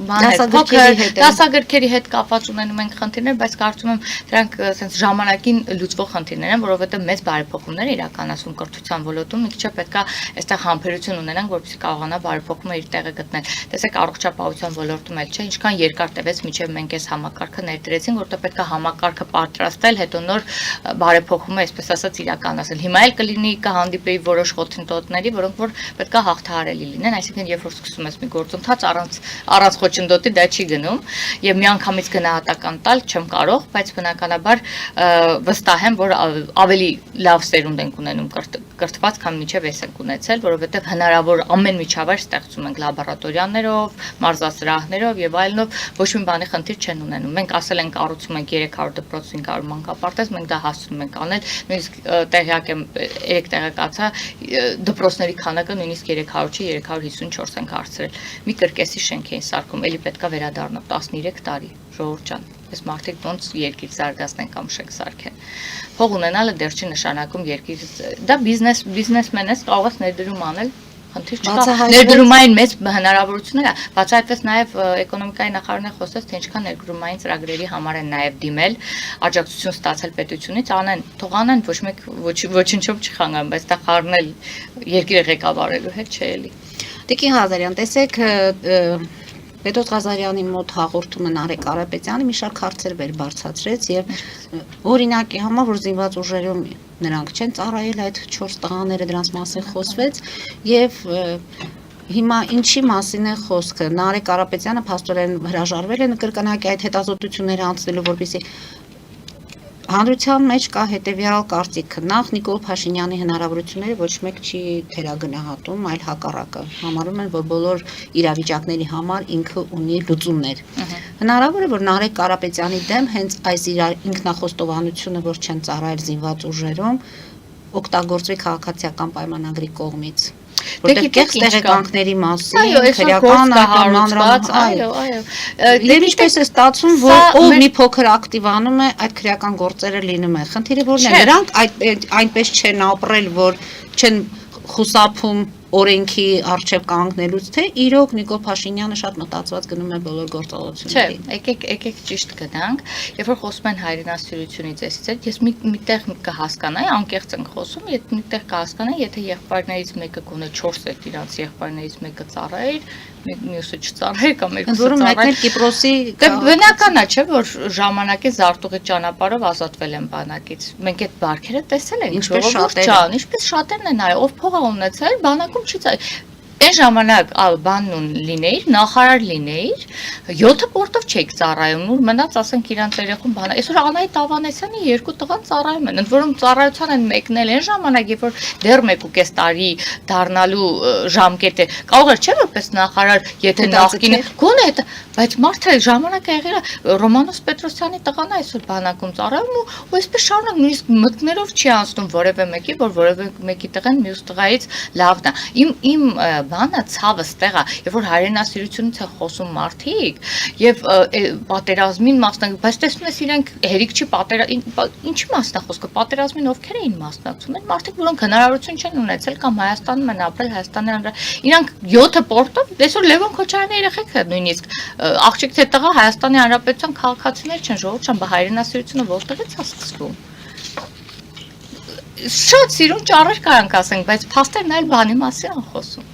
դասագրքերի հետ կապված ունենում ենք խնդիրներ, բայց կարծում եմ դրանք sense ժամանակին լուծվող խնդիրներ են, որովհետև մեծ բարեփոխումներ իրականացվում կրթության ոլորտում, մի քիչ պետք է այստեղ համբերություն ունենանք, որպեսզի կարողանա բարեփոխումը իր տեղը գտնել։ Տեսեք, առողջապահության ոլորտում էլ չէ, ինչքան երկար տևեց մինչև մենք այս համակարգը ներդրեցինք, որովհետև պետք է համակարգը պատրաստել, հետո նոր բարեփոխումը, այսպես ասած, իրականացնել։ Հիմա էլ կլինի կհանդիպեի որոշ խոչընդոտների, որոնք որ պետք է հաղթահարելի լինեն, այսինքն երբ որ սկսում ես մի գործընթաց առանց խոչընդոտի դա չի գնում եւ միանգամից գնահատական տալ չեմ կարող, բայց բնականաբար վստահ եմ, որ ավելի լավ սերունդ ենք ունենում կրթված, քան մինչև այս ենք ունեցել, որովհետեւ հնարավոր ամեն միջավայր ստեղծում ենք լաբորատորիաներով, մարզասրահներով եւ այլնով, ոչ մի բանի խնդիր չեն ունենում։ Մենք ասել ենք կառուցում ենք 300 դպրոց 500 մանկապարտեզ, մենք դա հասցնում ենք անել, նույնիսկ տեղյակ եմ 3 տեղեկացա դպրոցների քանակը նույնիսկ 300 չի, 354 ենք հարցրել։ Մի կրկեսի շենք էին սարքում, էլի պետքա վերադառնալ 13 տարի, ժողովուրդ ջան, այս մարդիկ ոնց երկիր զարգացնեն կամ շենք սարքեն։ Փող ունենալը դեռ չի նշանակում երկիր, դա բիզնեսմեն ես, կարող ես ներդրում անել, խնդիր չկա։ Ներդրումային մեծ հնարավորություններ է, բացահայտվեց նաև էկոնոմիկայի նախարարն խոսեց, թե ինչքան ներդրումային ծրագրերի համար են նաև դիմել, աջակցություն ստացել պետությունից, անեն, թող անեն, ոչ մեկ ոչինչով չի խանգարում, բայց դա խառնել երկիրը ղեկավարելու հետ չէ էլի։ Տիկին Ղազարյան, տեսեք, Պետրոս Ղազարյանի մոտ հաղորդումը Նարեկ Կարապետյանը մի շարք հարցեր վեր բարձրացրեց եւ օրինակի համար, որ զինված ուժերում նրանք չեն ծառայել այդ 4 տղաները, դրանց մասին խոսվեց եւ հիմա ինչի մասին է խոսքը։ Նարեկ Կարապետյանը փաստորեն հրաժարվել է նկրկնակի այդ հետազոտությունները անցնելու, որպեսզի հանրության մեջ կա հետևյալ կարծիքը. նախ Նիկոլ Փաշինյանի հնարավորությունները ոչ մեկ չի թերագնահատում, այլ հակառակը։ Համարում են, որ բոլոր իրավիճակների համար ինքը ունի լուծումներ։ Հնարավոր է, որ Նարեկ Կարապետյանի դեմ հենց այս իր ինքնախոստովանությունը, որ չեն ծառայել զինված ուժերում, օգտագործվի քաղաքացիական պայմանագրի կողմից։ Որտեղ կեղծ տեղեկանքների մասին, քրեական մանրամասն, այո։ Եվ ինչպես է ստացվում, որ ով մի փոքր ակտիվանում է, այդ քրեական գործերը լինում է։ Խնդիրը որն է, նրանք այնպես չեն ապրել, որ չեն խուսափում օրենքի առջև կանգնելուց, թե իրոք Նիկոլ Փաշինյանը շատ մտածված գնում է բոլոր գործողություններին։ Չէ, եկեք ճիշտ գնանք, երբ որ խոսում են հայրենասիրությունից, ես միտեղ կհասկանայի, անկեղծ ենք խոսում, եթե միտեղ կհասկանայի, եթե եղբայրներից մեկը գոնե 4 էր իրանց եղբայրներից մեկը ծառայեր, մյուսը չծառայեր կամ երկուսը ծառայեր։ Կիպրոսի բնական է, չէ, որ ժամանակի զարտուղի ճանապարհով ազատվել են բանակից։ Մենք այդ բարքերը տեսել ենք, ինչպես շատերն են արել, ով փող է ունեցել, բանակում չի ծառայել։ Այն ժամանակ բանն լինեիր, նախարար լինեիր, 7 պորտով չեք ծառայում, ու մնաց ասենք իրանց երեխուն բան։ Այսօր Անահիտ Ավանեսյանի 2 տղան ծառայում են, ընդ որում ծառայության են մեկնել այն ժամանակ, երբ որ դեռ 1.5 տարի դառնալու ժամկետ է։ Կարող էր չէ որպես նախարար, եթե նախկինը գոնե այդ, բայց մարդը ժամանակը եղել է Ռոմանոս Պետրոսյանի տղան այսօր բանակում ծառայում ու այսպես շարունակ նույնիսկ մտքներով չի անցնում որևէ մեկի, որ որևէ մեկի տղան մյուս տղայից լավն է։ Իմ բանը ցավս տեղա, երբ որ հայրենասիրությունից է խոսում մարդիկ եւ պատերազմին մասնակցում, բայց տեսնում ես իրենք հերիք չի ինչի մասնա խոսքը, պատերազմին ովքեր էին մասնակցում, այն մարդիկ, որոնք հնարավորություն չեն ունեցել կամ Հայաստանում են ապրել, Հայաստանի իրանք 7 պորտով, այսօր Լևոն Քոչարյանի երեխեքը նույնիսկ աղջիկ թե տղա Հայաստանի Հանրապետության քաղաքացիներ չեն, ժողովուրդ չեն, բայց հայրենասիրությունը որտեղից է սկսվում։ Շատ սիրուն ճառեր կարանք ասենք, բայց փաստերն այլ բանի մասին են խոսում։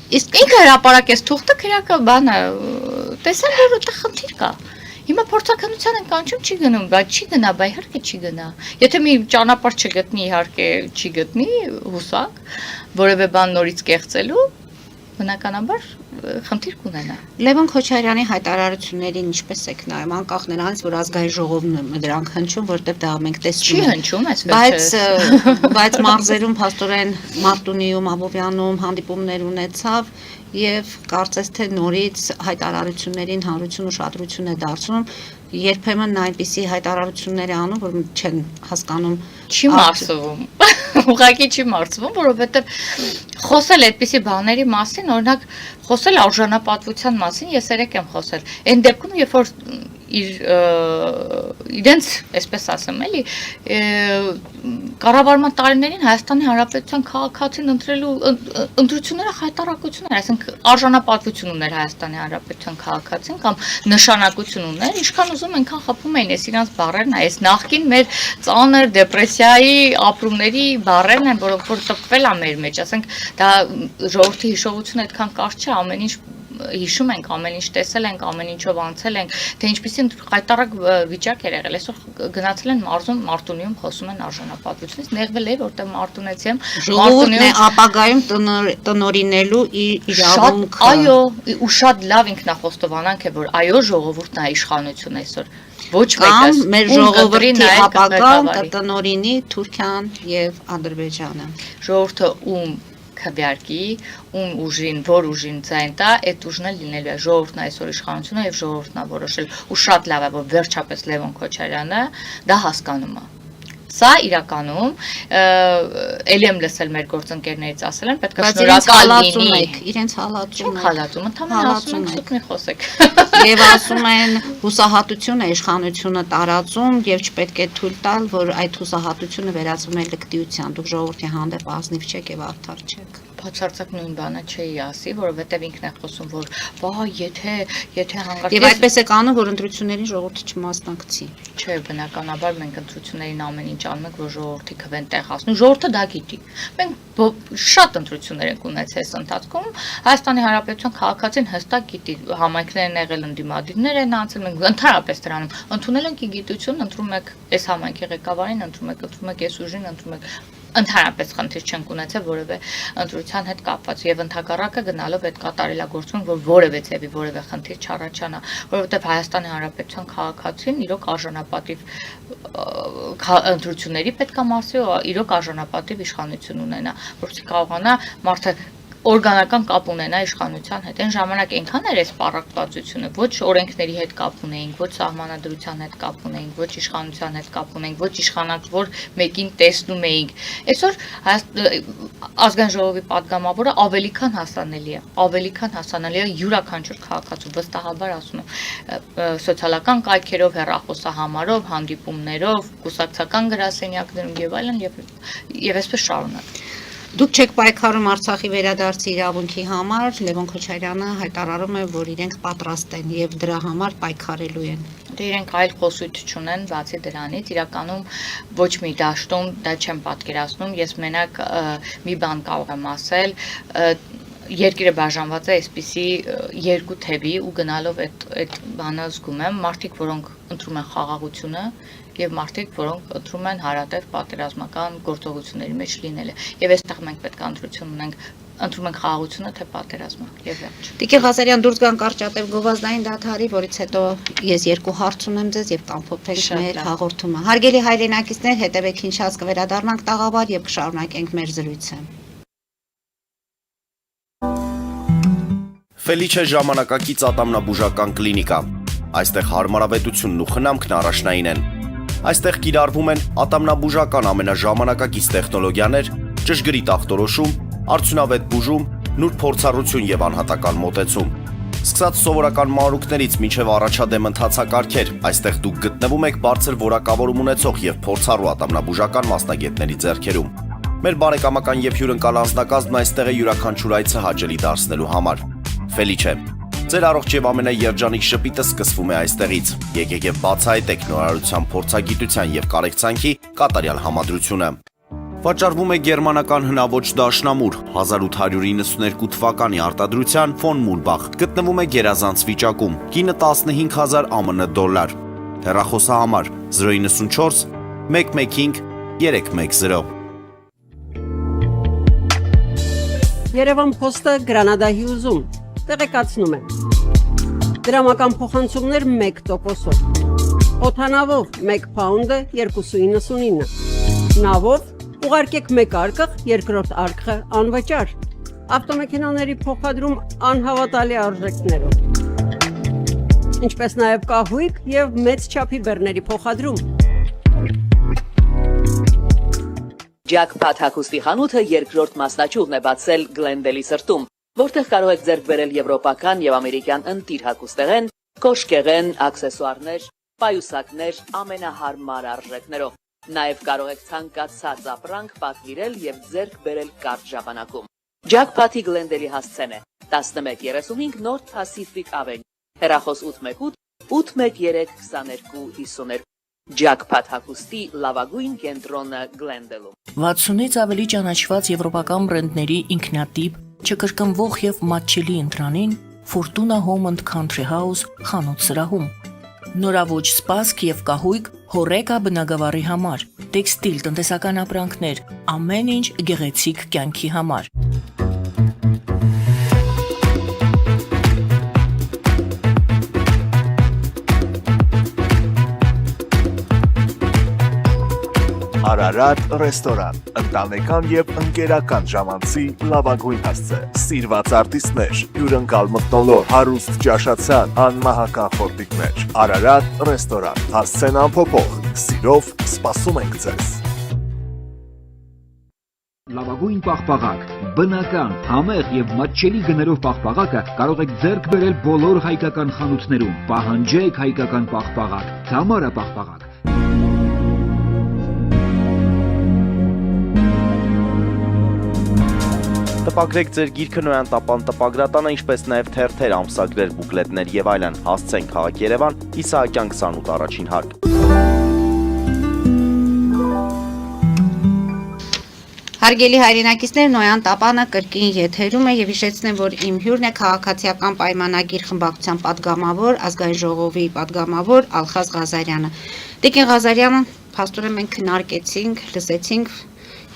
Իսկ ինքը հրապարակեց թուղթը քրակը բանը տեսան որ այդտեղ խնդիր կա։ Հիմա փորձականության են կանչում չի գնում, բայց չի գնա, բայց իհարկե չի գնա։ Եթե մի ճանապարհ չգտնի, իհարկե չի գտնի հուսակ, որևէ բան նորից կեղծելու, բնականաբար խնդիր կունենա։ Լևոն Քոչարյանի հայտարարություններին ինչպես եք նայում, անկախ նրանից, որ ազգային ժողովն է դրանք հնչում, որտեղ դա մենք տեսնում ենք։ Չի հնչում, այս բայց մարզերում փաստորեն Մարտունիում, Աբովյանում հանդիպումներ ունեցավ եւ կարծես թե նորից հայտարարություններին հանրություն ուշադրություն է դարձնում, երբեմն նա այնպիսի հայտարարություններ է անում, որ չեն հասկանում, չի մարսվում։ Ուղղակի չի մարսվում, որովհետեւ խոսել այդպիսի բաների մասին, օրինակ խոսել արժանապատվության մասին, ես երեք եմ խոսել։ Այն դեպքում, երբ որ իրենց, այսպես ասեմ, էլի, կառավարման տարիներին Հայաստանի Հանրապետության քաղաքացին ընտրելու ընտրությունները հայտարարություններ, այսինքն արժանապատվություն ուներ Հայաստանի Հանրապետության քաղաքացին կամ նշանակություն ուներ, ինչքան ուզում այնքան խփում էին այս իրանց բառերն, այս նախկին մեր ծանր դեպրեսիայի ապրումների բառերն են, որոնք որ տպվել է մեր մեջ, ասենք դա ժողովրդի հիշողությունը այդքան կարճ չէ, ամեն ինչ հիշում ենք, ամեն ինչ տեսել ենք, ամեն ինչով անցել ենք, թե ինչպեսի հայտարարակ վիճակ էր եղել։ Այսօր գնացել են մարզում, Մարտունիում խոսում են արժանապատվությունից, նեղվել է, որտեղ Մարտունեցի եմ, ժողովուրդն է ապագայում տնօրինելու իր իրավունքը։ Այո, ու շատ լավ ինքնախոստովանանք է, որ այո, ժողովուրդն է իշխանություն այսօր։ Ոչ մեկը մեր ժողովրդի ապագան կտնօրինի Թուրքիան եւ Ադրբեջանը։ Ժողովուրդը ում քվեարկի, ում ուժին, որ ուժին ձայն տա, այդ ուժն էլ լինելու է ժողովուրդն այսօր իշխանությունը եւ ժողովուրդն է որոշել, ու շատ լավ է, որ վերջապես Լևոն Քոչարյանը դա հասկանում է։ Սա իրականում ելի եմ լսել մեր գործընկերներից ասել են, պետք է շնորհակալ լինի։ Իրենց հալածում եք։ Հալածում, ընդհանրապես ասում ենք, սուտ մի խոսեք։ Եվ ասում են հուսահատություն է իշխանությունը տարածում եւ չպետք է թույլ տալ, որ այդ հուսահատությունը վերածվում է լկտիության։ Դուք ժողովրդի հանդեպ ազնիվ չեք եւ արդար չեք։ Բացարձակ նույն բանը չէի ասի, որովհետև ինքն է խոսում, որ բա եթե հանգարց Եվ այդպես է անում, որ ընտրություններին ժողովուրդը չմասնակցի։ Չէ, բնականաբար մենք ընտրություններին ամեն ինչ անում ենք, որ ժողովրդի քվեն տեղ հասնի։ Ժողովուրդը դա գիտի։ Մենք շատ ընտրություններ ենք ունեցել այս ընթացքում։ Հայաստանի Հանրապետության քաղաքացին հստակ գիտի, համայնքներ են եղել, ընդդիմադիրներ են անցել, մենք ընդհանրապես դրանում ընդունել ենք գիտություն, ընտրում եք այս համայնքի ղեկավարին, ընտրում եք այս ուժին, ընտրում եք ընդհանրապես խնդիր չենք ունեցել որևէ ընտրության հետ կապված եւ ընդհակառակը գնալով այդ կատարելագործում որ որևէ ձևի որևէ խնդիր չառաջանա որովհետեւ Հայաստանի Հանրապետության քաղաքացին իրոք արժանապատիվ ընտրությունների պետք է մասի ու իրոք արժանապատիվ իշխանություն ունենա որովհետեւ կարողանա մարդը օրգանական կապ ունենա իշխանության հետ։ Այն ժամանակ այնքան էր այս պարակվածությունը, ոչ օրենքների հետ կապ ունեինք, ոչ սահմանադրության հետ կապ ունեինք, ոչ իշխանության հետ կապ ունեինք, ոչ իշխանավոր մեկին տեսնում էինք։ Այսօր ազգային ժողովի падգամավորը ավելի քան հասանելի է յուրաքանչյուր քաղաքացու վստահաբար ասում եմ սոցիալական կայքերով, հեռախոսահամարով, հանդիպումներով, կուսակցական գրասենյակներում եւ այլն եւ այսպես շարունակ։ Դուք չեք պայքարում Արցախի վերադարձի իրավունքի համար, Լևոն Քոչարյանը հայտարարում է, որ իրենք պատրաստ են եւ դրա համար պայքարելու են։ Դե իրենք այլ խոսույթ չունեն, բացի դրանից, իրականում ոչ մի դաշտում դա չեմ պատկերացնում, ես մենակ մի բան կարող եմ ասել, երկիրը բաժանված է այսպիսի երկու թևի ու գնալով այդ բանը զգում եմ, մարդիկ, որոնք ընտրում են խաղաղությունը եւ մարդիկ, որոնք ընտրում են հարատև պատերազմական գործողությունների մեջ լինելը։ Եվ այստեղ մենք պետք է ընտրություն ունենք, ընտրում ենք խաղաղությունը թե պատերազմը։ Եվ վերջ։ Տիկին Ղազարյան, դուրս գանք կարճատև գովազդային դադարի, որից հետո ես երկու հարց ունեմ ձեզ եւ կամփոփենք մեր հաղորդումը։ Հարգելի հայրենակիցներ, հետեւեք ինչած կվերադառնանք տաղավար եւ կշարունակենք մեր զրույցը։ Ֆելիչե ժամանակակից ատամնաբուժական կլինիկա։ Այստեղ հարմարավետությունն ու խնամքն առաջնային են։ Այստեղ կիրառվում են ատամնաբուժական ամենաժամանակակից տեխնոլոգիաներ, ճշգրիտ ախտորոշում, արդյունավետ բուժում, նուրբ փորձառություն եւ անհատական մոտեցում։ Սկսած սովորական մանրուքներից մինչև առաջադեմ ընթացակարգեր, այստեղ դուք գտնվում եք բարձր որակավորում ունեցող եւ փորձառու ատամնաբուժական մասնագետների ձեռքերում։ Մեր բարեկամական եւ հյուրընկալ անձնակազմն այստեղ է յուրաքանչյուր այցը հաճելի դարձնելու համար։ Ֆելիչե, ձեր առողջ եւ ամենաերջանիկ շպիտը սկսվում է այստեղից։ Եկեք եւ բացահայտեք նորարարության փորձագիտության եւ կարեկցանքի կատարյալ համադրությունը։ Վաճառվում է գերմանական հնաոճ դաշնամուր 1892 թվականի արտադրության ֆոն Մուլբախ, գտնվում է գերազանց վիճակում, գինը 15000 ԱՄՆ դոլար, հեռախոսահամար 094 115 310։ Երևան փոստը Գրանադայի ուզում, տեղեկացնում է։ Դրամական փոխանցումներ 1%-ով, օդանավով 1 պաունդը 2.99, նավով ուղարկեք 1 արկղ, երկրորդ արկղը անվճար, ավտոմեքենաների փոխադրում անհավատալի արժեքներով, ինչպես նաև կահույք և մեծ չափի բեռների փոխադրում։ Ջաքփաթ հագուստի խանութը երկրորդ մասնաճյուղն է բացել Գլենդելի սրտում, որտեղ կարող եք ձեռք բերել եվրոպական եւ ամերիկյան ընտիր հագուստեղեն, կոշկեղեն, աքսեսուարներ, պայուսակներ ամենահարմար արժեքներով։ Նաեւ կարող եք ցանկացած ապրանք պատվիրել եւ ձեռք բերել կարճ ժամանակում։ Ջաքփաթի Գլենդելի հասցեն է 1135 North Pacific Avenue, հեռախոս 818 813 2252։ Ջաքփաթ հագուստի լավագույն կենտրոնը Գլենդելում։ 60-ից ավելի ճանաչված եվրոպական բրենդների ինքնատիպ, չկրկնվող եւ մատչելի ընտրանին Fortuna Home and Country House խանութ սրահում։ Նորավոճ սպասք եւ կահույք հորեկա բնագավառի համար, տեքստիլ տնտեսական ապրանքներ, ամեն ինչ գեղեցիկ կյանքի համար։ Արարատ ռեստորան, ընտանեկան եւ ընկերական ժամանցի լավագույն հասցե, սիրված արտիստներ, հյուրընկալ մթնոլորտ, հարուստ ճաշացան, անմահական խորտիկներ։ Արարատ ռեստորան, հասցեն անփոփոխ, սիրով սպասում ենք ձեզ։ Լավագույն պաղպաղակ, բնական, համեղ եւ մատչելի գներով պաղպաղակը կարող եք ձեռք բերել բոլոր հայկական խանութներում։ Պահանջեք հայկական պաղպաղակ, Թամարա պաղպաղակ։ Տպագրեք ձեր գիրքը Նոյան տապան տպագրատանը, ինչպես նաև թերթեր, ամսագրեր, բուկլետներ եւ այլն։ Հասցեն քաղաք Երևան, Իսահակյան 28 առաջին հարկ։ Հարգելի հայրենակիցներ, Նոյան տապանը կրկին եթերում է եւ հիշեցնեմ, որ իմ հյուրն է քաղաքացիական պայմանագիր խմբակցության падգամավոր, ազգային ժողովի падգամավոր Ալխազ Ղազարյանը։ Տիկին Ղազարյանը, փաստորեն մենք քննարկեցինք, լսեցինք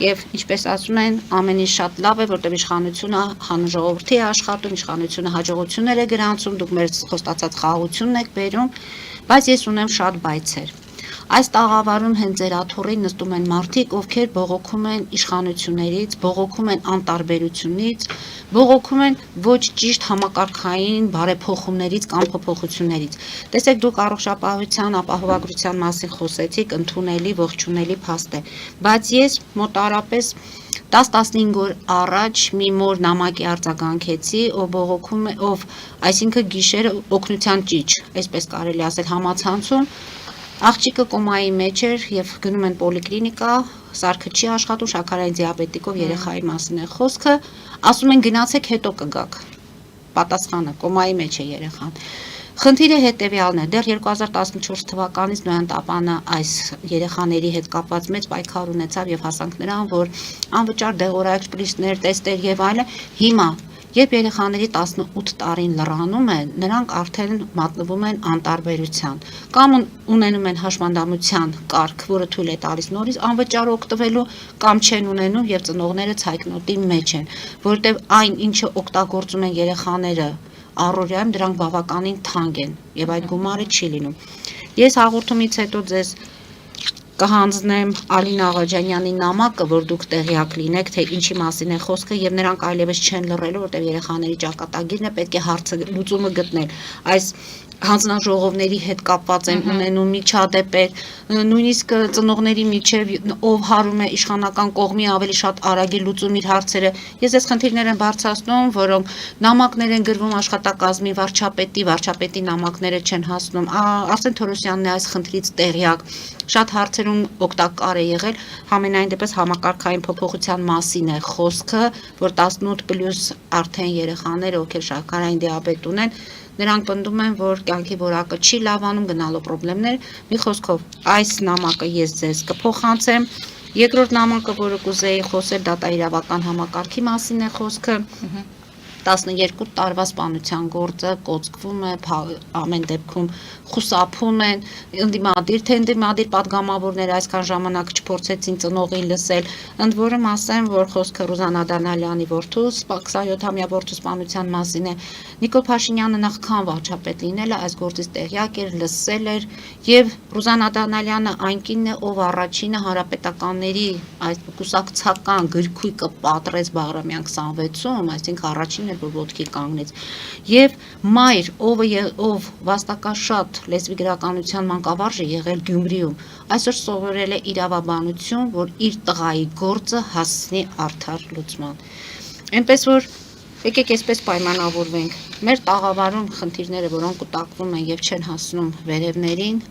եւ ինչպես ասում են, ամեն ինչ շատ լավ է, որտեղ իշխանությունը հանրժողովրդի է աշխատում, իշխանությունը հաջողություններ է գրանցում, դուք մեր խոստացած խաղաղությունն եք բերում, բայց ես ունեմ շատ բայցեր։ Այս տաղավարում հենց ձեր աթոռին նստում են մարդիկ, ովքեր բողոքում են իշխանություններից, բողոքում են անտարբերությունից, բողոքում են ոչ ճիշտ համակարգային բարեփոխումներից կամ փոփոխություններից։ Տեսեք, դուք առողջապահության ապահովագրության մասին խոսեցիք, ընդունելի, ողջունելի փաստ է, բայց ես մոտարապես 10-15 օր առաջ մի մոր նամակի արձագանքեցի, ով բողոքում է, այսինքն գիշերը օգնության ճիչ, այսպես կարելի ասել, համացանցում աղջիկը կոմայի մեջ էր եւ գնում են պոլիկլինիկա, սարքը չի աշխատում, շաքարային դիաբետիկով երեխայի մասին է խոսքը, ասում են գնացեք հետո կգաք։ Պատասխանը կոմայի մեջ է երեխան։ Խնդիրը հետեւյալն է, դեռ 2014 թվականից Նոյան տապանը այս երեխաների հետ կապված մեծ պայքար ունեցավ եւ հասանք նրան, որ անվճար դեղորայքսպրիսներ, տեստեր եւ այլն, հիմա երբ երեխաների 18 տարին լռանում է, նրանք արդեն մատնվում են անտարբերության կամ ունենում են հաշմանդամության կարգ, որը թույլ է տալիս նորից անվճար օգտվելու կամ չեն ունենում եւ ծնողները ցայտնոտի մեջ են, որտեղ այն ինչը օգտագործում են երեխաները առօրյայում դրանք բավականին թանկ են եւ այդ գումարը չի լինում։ Ես հաղորդումից հետո ձեզ կհանձնեմ Ալին Աղաջանյանի նամակը, որ դուք տեղյակ լինեք, թե ինչի մասին է խոսքը եւ նրանք այլևս չեն լռելու, որտեղ երեխաների ճակատագիրն է, պետք է հարցը լուծումը գտնել։ Այս հանձնաժողովների հետ կապված են ունենում միջադեպեր, նույնիսկ ծնողների միջև ով հարում է իշխանական կողմի ավելի շատ արագի լուծում իր հարցերը։ Ես այս խնդիրներ եմ բարձրացնում, որոնք նամակներ են գրվում աշխատակազմի վարչապետի նամակները չեն հասնում։ Արսեն Թորոսյանն է այս խնդրից տեղյակ։ Շատ հարցերում օգտակար է եղել, համենայն դեպս համակարգային փոփոխության մասին է խոսքը, որ 18+ արդեն երեխաները, ովքեր շաքարային դիաբետ ունեն, նրանք պնդում են, որ կյանքի որակը չի լավանում, գնալու խնդիրներ։ Մի խոսքով, այս նամակը ես ձեզ կփոխանցեմ, Երկրորդ նամակը, որը կուզեի խոսել, դատաիրավական համակարգի մասին է խոսքը։ 12 տարվա սպանության գործը կոծկվում է, ամեն դեպքում խուսափում են, ընդդիմադիր թե ընդդիմադիր պատգամավորները այսքան ժամանակ չփորձեցին ծնողի լսել, ընդ որում ասեմ, որ խոսքը Ռուզանա Դանալյանի որդու 27-ամյա որդու սպանության մասին է։ Նիկոլ Փաշինյանը նախքան վարչապետ լինելը այս գործից տեղյակ էր, լսել էր, եւ Ռուզանա Դանալյանը այն կինն է, ով առաջինը հանրապետականների այս կուսակցական գրքույկը պատրեց Բաղրամյան 26-ում, այսինքն առաջինը որ ոտքի կանգնեց, եւ մայր, ով վաստակաշատ լեզվի գրականության մանկավարժ է եղել Գյումրիում, այսօր սովորել է իրավաբանություն, որ իր տղայի գործը հասցնի արդար լուծման։ Այնպես որ եկեք այսպես պայմանավորվենք, մեր տաղավարում խնդիրները, որոնք կուտակվում են եւ չեն հասնում վերևներին,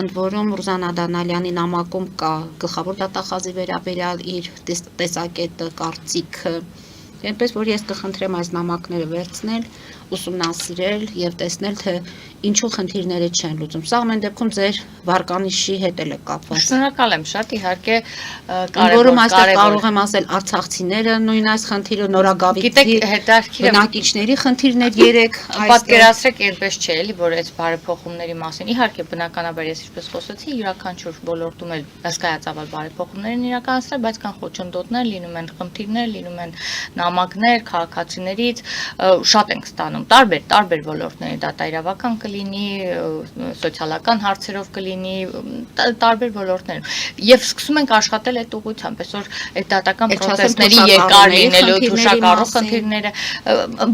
ընդ որում Ռուզանա Դանալյանի նամակում կա գլխավոր դատախազի վերաբերյալ իր տեսակետը, կարծիքը, այնպես որ ես կխնդրեմ այս նամակները վերցնել, ուսումնասիրել եւ տեսնել, թե ինչու խնդիրները չեն լուծում։ Սա ամեն դեպքում ձեր վարկանիշի հետ էլ է կապված։ Շնորհակալ եմ շատ, իհարկե Որում այստեղ կարող եմ ասել արցախցիները նույն այս խնդիրը, Նորագավիթի բնակիչների խնդիրներ 3 պատկերացրեք այնպես չէ էլի, որ այս բարեփոխումների մասին իհարկե բնականաբար ես ինչպես խոսեցի, յուրաքանչյուր ոլորտում էլ հսկայածավալ բարեփոխումներ են իրականացնել, բայց կան խոչընդոտներ, լինում են խնդիրներ, լինում են նամակներ քաղաքացիներից, շատ ենք ստանում տարբեր ոլորտների, դատաիրավական կլինի, սոցիալական հարցերով կլինի, տարբեր ոլորտներում։ Եվ սկսում ենք աշխատել այդ ուղղությամբ, այսօր այդ դատական պրոցեսների երկար լինելու, թուշակառու խնդիրները,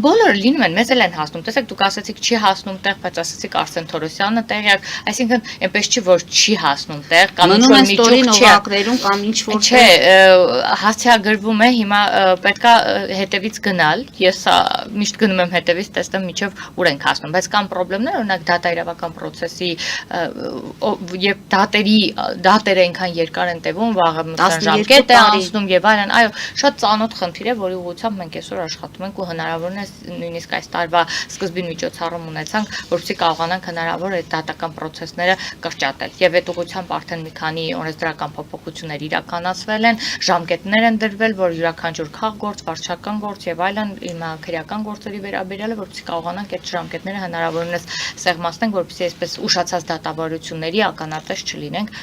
բոլորը լինում են, մեզ էլ են հասնում։ Տեսեք, դուք ասացիք չի հասնում տեղ, բայց ասացիք Արսեն Թորոսյանը տեղյակ, այսինքն այնպես չի, որ չի հասնում տեղ, կամ ինչ-որ միջուկ չի կամ ինչ-որ չէ, հասցեագրվում է, հիմա պետքա հետևից գնալ, ես միշտ գնում եմ հետևից, տեսնեմ միջև ուր ենք հասնում, բայց կան խնդիրներ, օրինակ դատաիրավական process-ի եւ դատերը այնքան երկար են տևում, վաղը ժամկետ է անցնում եւ այլն, այո, շատ ծանոթ խնդիր է, որի ուղղությամբ մենք այսօր աշխատում ենք ու հնարավորն է նույնիսկ այս տարվա սկզբին միջոցառում ունեցանք, որպեսզի կարողանանք հնարավոր այդ դատական process-ները կրճատել եւ այդ ուղղությամբ արդեն մի քանի օրենսդրական փոփոխություններ իրականացվել են, ժամկետներ են դրվել, որ յուրաքանչյուր քաղգործ, վարչական գործ եւ այլն քրեական գործերի վերաբերյալ է, որպեսզի կարողանանք այդ ժամկետները հնարավորինս սեղմացնենք, որպեսզի այսպես ուշացած դատավարությունների ականատես չլինենք։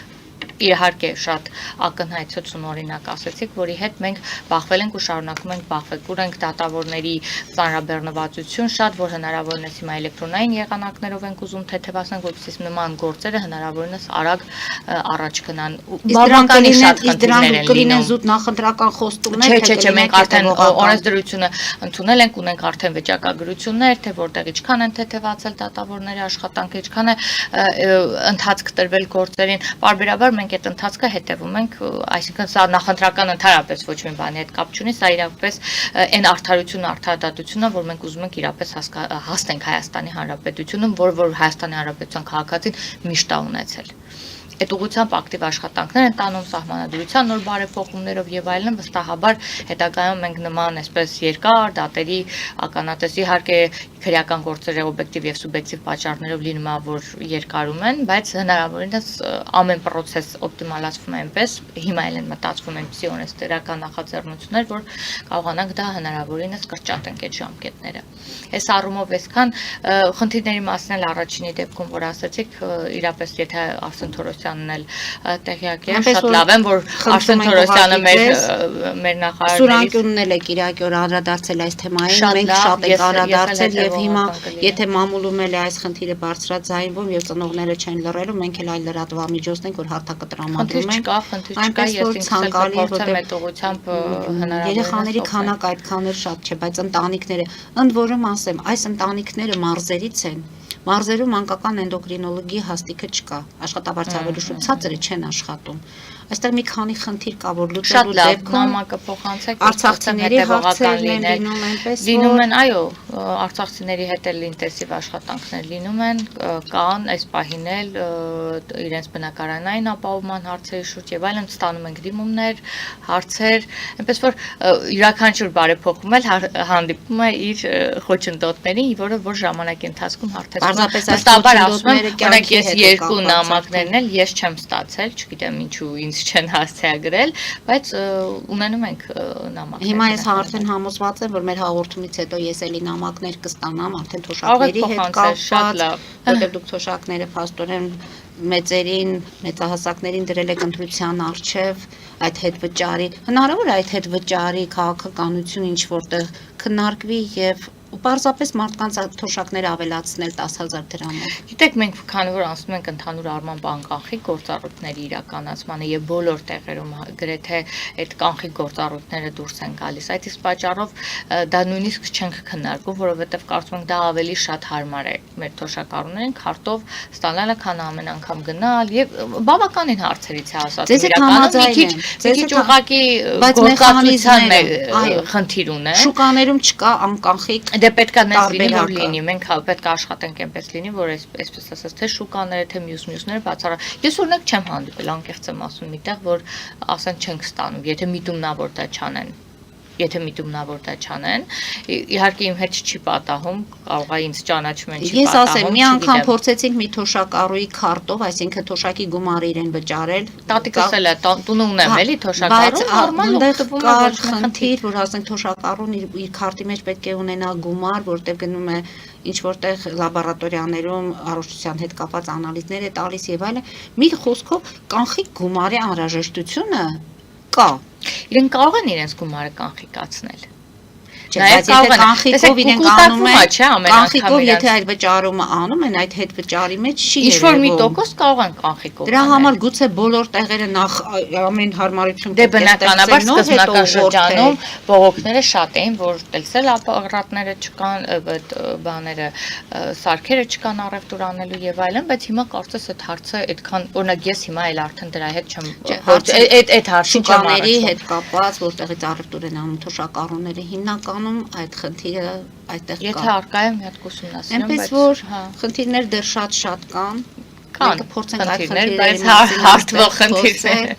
Իհարկե շատ ակնհայտություն օրինակ ասեցիք, որի հետ մենք բախվել ենք ու շարունակում ենք բախվել։ Կուրենք դատավորների ծանրաբեռնվածություն շատ, որ հնարավորինս հիմա էլեկտրոնային եղանակներով ենք ուզում թեթևացնել, որպեսզի նման գործերը հնարավորինս արագ առաջ գնան։ Բավականին շատ խնդիրներ են լինում։ Զուտ նախընտրական խոստումներ, չէ, մենք արդեն օրենսդրությունը ընդունել ենք, ունենք արդեն վիճակագրություններ, թե որտեղ ինչքան են թեթևացել դատավորների աշխատանքը, ինչքան է ընթացք տրվել գործերին։ Պարբերաբար մենք այդ ընթացքը հետևում ենք, այսինքն սա նախընտրական ընդհանրապես ոչ մի բանի հետ կապ չունի, սա իրապես այն արդարությունը, արդարադատությունը, որ մենք ուզում ենք իրապես հասնենք Հայաստանի Հանրապետությունում, որ Հայաստանի Հանրապետության քաղաքացին միշտ է ունեցել։ Այդ ուղղությամբ ակտիվ աշխատանքներ են տանում սահմանադրության նոր բարեփոխումներով եւ այլն, վստահաբար հետագայում մենք նման այսպես երկար դատերի ականատես իհարկե քրեական գործերը օբյեկտիվ եւ սուբյեկտիվ պատճառներով լինում է, որ երկարում են, բայց հնարավորինս ամեն process օպտիմալացվում է այնպես, հիմա էլ են մտածվում այնպիսի օրենսդրական նախաձեռնություններ, որ կարողանանք դա հնարավորինս կրճատենք այդ ժամկետները։ Այս առումով այսքան խնդիրների մասին էլ առաջինի դեպքում, որ ասացիք, իրապես եթե Արսեն Թորոսյանն էլ տեղյակ է, շատ լավ եմ, որ Արսեն Թորոսյանը մեր նախարարներից Սուրանկյունն էլ է Կիրակի օր անդրադարձել այս թեմային, մենք շատ ենք անդրադարձել եւ հիմա եթե մամուլում էլ է այս խնդիրը բարձրաձայնվում եւ ծնողները չեն լռելու, մենք էլ այլ լրատվամիջոցն ենք, որ հարթակը տրամադրում ենք։ Խնդիր չկա, ես ինքս փորձեմ այդ ուղղությամբ հնարավոր երեխաների քանակը այդքան էլ շատ չէ, բայց ընտանիքները, ընդ որում ասեմ, այս ընտանիքները մարզերից են։ Մարզերում մանկական էնդոկրինոլոգի հաստիքը չկա, աշխատավարձը ավելի շուտ ցածրը չեն աշխատում։ Այստեղ մի քանի խնդիր կա, որ լուծելու դեպքում նամակը փոխանցեք, արցախցիների հարցերն են լինում այնպես, լինում են, այո, արցախցիների հետ էլ ինտենսիվ աշխատանքներ լինում են, կան այս պահին էլ իրենց բնակարանային ապահովման հարցերի շուրջ եւ այլն ստանում ենք դիմումներ, հարցեր, այնպես որ յուրաքանչյուր բարեփոխում էլ հանդիպում է իր խոչընդոտներին, որը որ ժամանակի ընթացքում հարթեցվում է։ Վստահաբար ասում եմ, օրինակ ես երկու նամակներն էլ ես չեմ ստացել, չգիտեմ ինչու ինձ ինձ չեն հասցեագրել, բայց ունենում ենք նամակներ։ Հիմա ես արդեն համոզված եմ, որ մեր հաղորդումից հետո ես էլի նամակներ կստանամ արդեն թոշակների հետ կապված, որտեղ դուք թոշակները փաստորեն մեծերին, մեծահասակներին դրել եք ընտրության առջև այդ հետ վճարի, հնարավոր է այդ հետ վճարի քաղաքականություն ինչ որտեղ քննարկվի եւ պարզապես մարդկանց թոշակները ավելացնել 10,000 դրամով։ Գիտեք, մենք քանի որ անցնում ենք ընդհանուր առմամբ անկանխիկ գործառույթների իրականացմանը եւ բոլոր տեղերում գրեթե այդ կանխիկ գործառույթները դուրս են գալիս, այդ իսկ պատճառով դա նույնիսկ չենք քննարկում, որովհետեւ կարծում ենք դա ավելի շատ հարմար է մեր թոշակառուներին քարտով ստանալը, քան ամեն անգամ գնալ եւ բավականին հարցերից է ասած իրականում մի քիչ ուղղակի գործառույթության խնդիր ունեն։ Շուկաներում չկա անկանխիկ Դե պետք է նես լինի, որ լինի, մենք պետք է աշխատենք այնպես լինի, որ այսպես ասած, թե շուկաները, թե մյուսները բացառա։ Ես օրինակ չեմ հանդիպել, անկեղծ եմ ասում, միտեղ, որ ասեն չենք ստանում, եթե միտումնավոր դա չանեն։ Եթե միտումնավոր դա չանեն, իհարկե իմ հետ չի պատահում, կարող է ինձ ճանաչում են չի պատահում։ Ես ասեմ, մի անգամ փորձեցինք մի թոշակառուի քարտով, այսինքն թոշակի գումարը իրեն վճարել։ Տատիկս էլ է, տունը ունեմ էլի թոշակառու, նորմալ օգտվում է, ոչ խնդիր, որ ասենք թոշակառուն իր քարտի մեջ պետք է ունենա գումար, որտեղ գնում է ինչ որտեղ լաբորատորիաներում առողջության հետ կապված անալիզներ է տալիս եւ այլն։ Մի խոսքով կանխիկ գումարի անհրաժեշտությունը կա։ Իրենք կարող են իրենց գումարը կանխիկացնել։ Բայց եթե կանխիկով իրենք անում են, կանխիկով եթե այդ վճարումը անում են, այդ հետ վճարի մեջ չի երևում։ Ինչ-որ մի տոկոս կարող են կանխիկով։ Դրա համար գուցե բոլոր տեղերը նախ ամեն հարմարություն Դե բնականաբար սկզբնական շրջանում բողոքները շատ էին, որ տեսել ապարատները չկան, բաները, սարքերը չկան առևտուր անելու եւ այլն, բայց հիմա կարծես այդ հարցը այդքան, օրինակ ես հիմա էլ արդեն դրա հետ չեմ այդ հարցի շուկաների հետ կապված, որտեղից առևտուր են անում թոշակառուները հիմնականում այդ խնդիրը այդտեղ կա։ Եթե արկա է մի հատ կուսումնասիրեմ, բայց որ խնդիրներ դեռ շատ կան։ Կան փորձենք այդ խնդիրներ, բայց հարթվող խնդիրներ։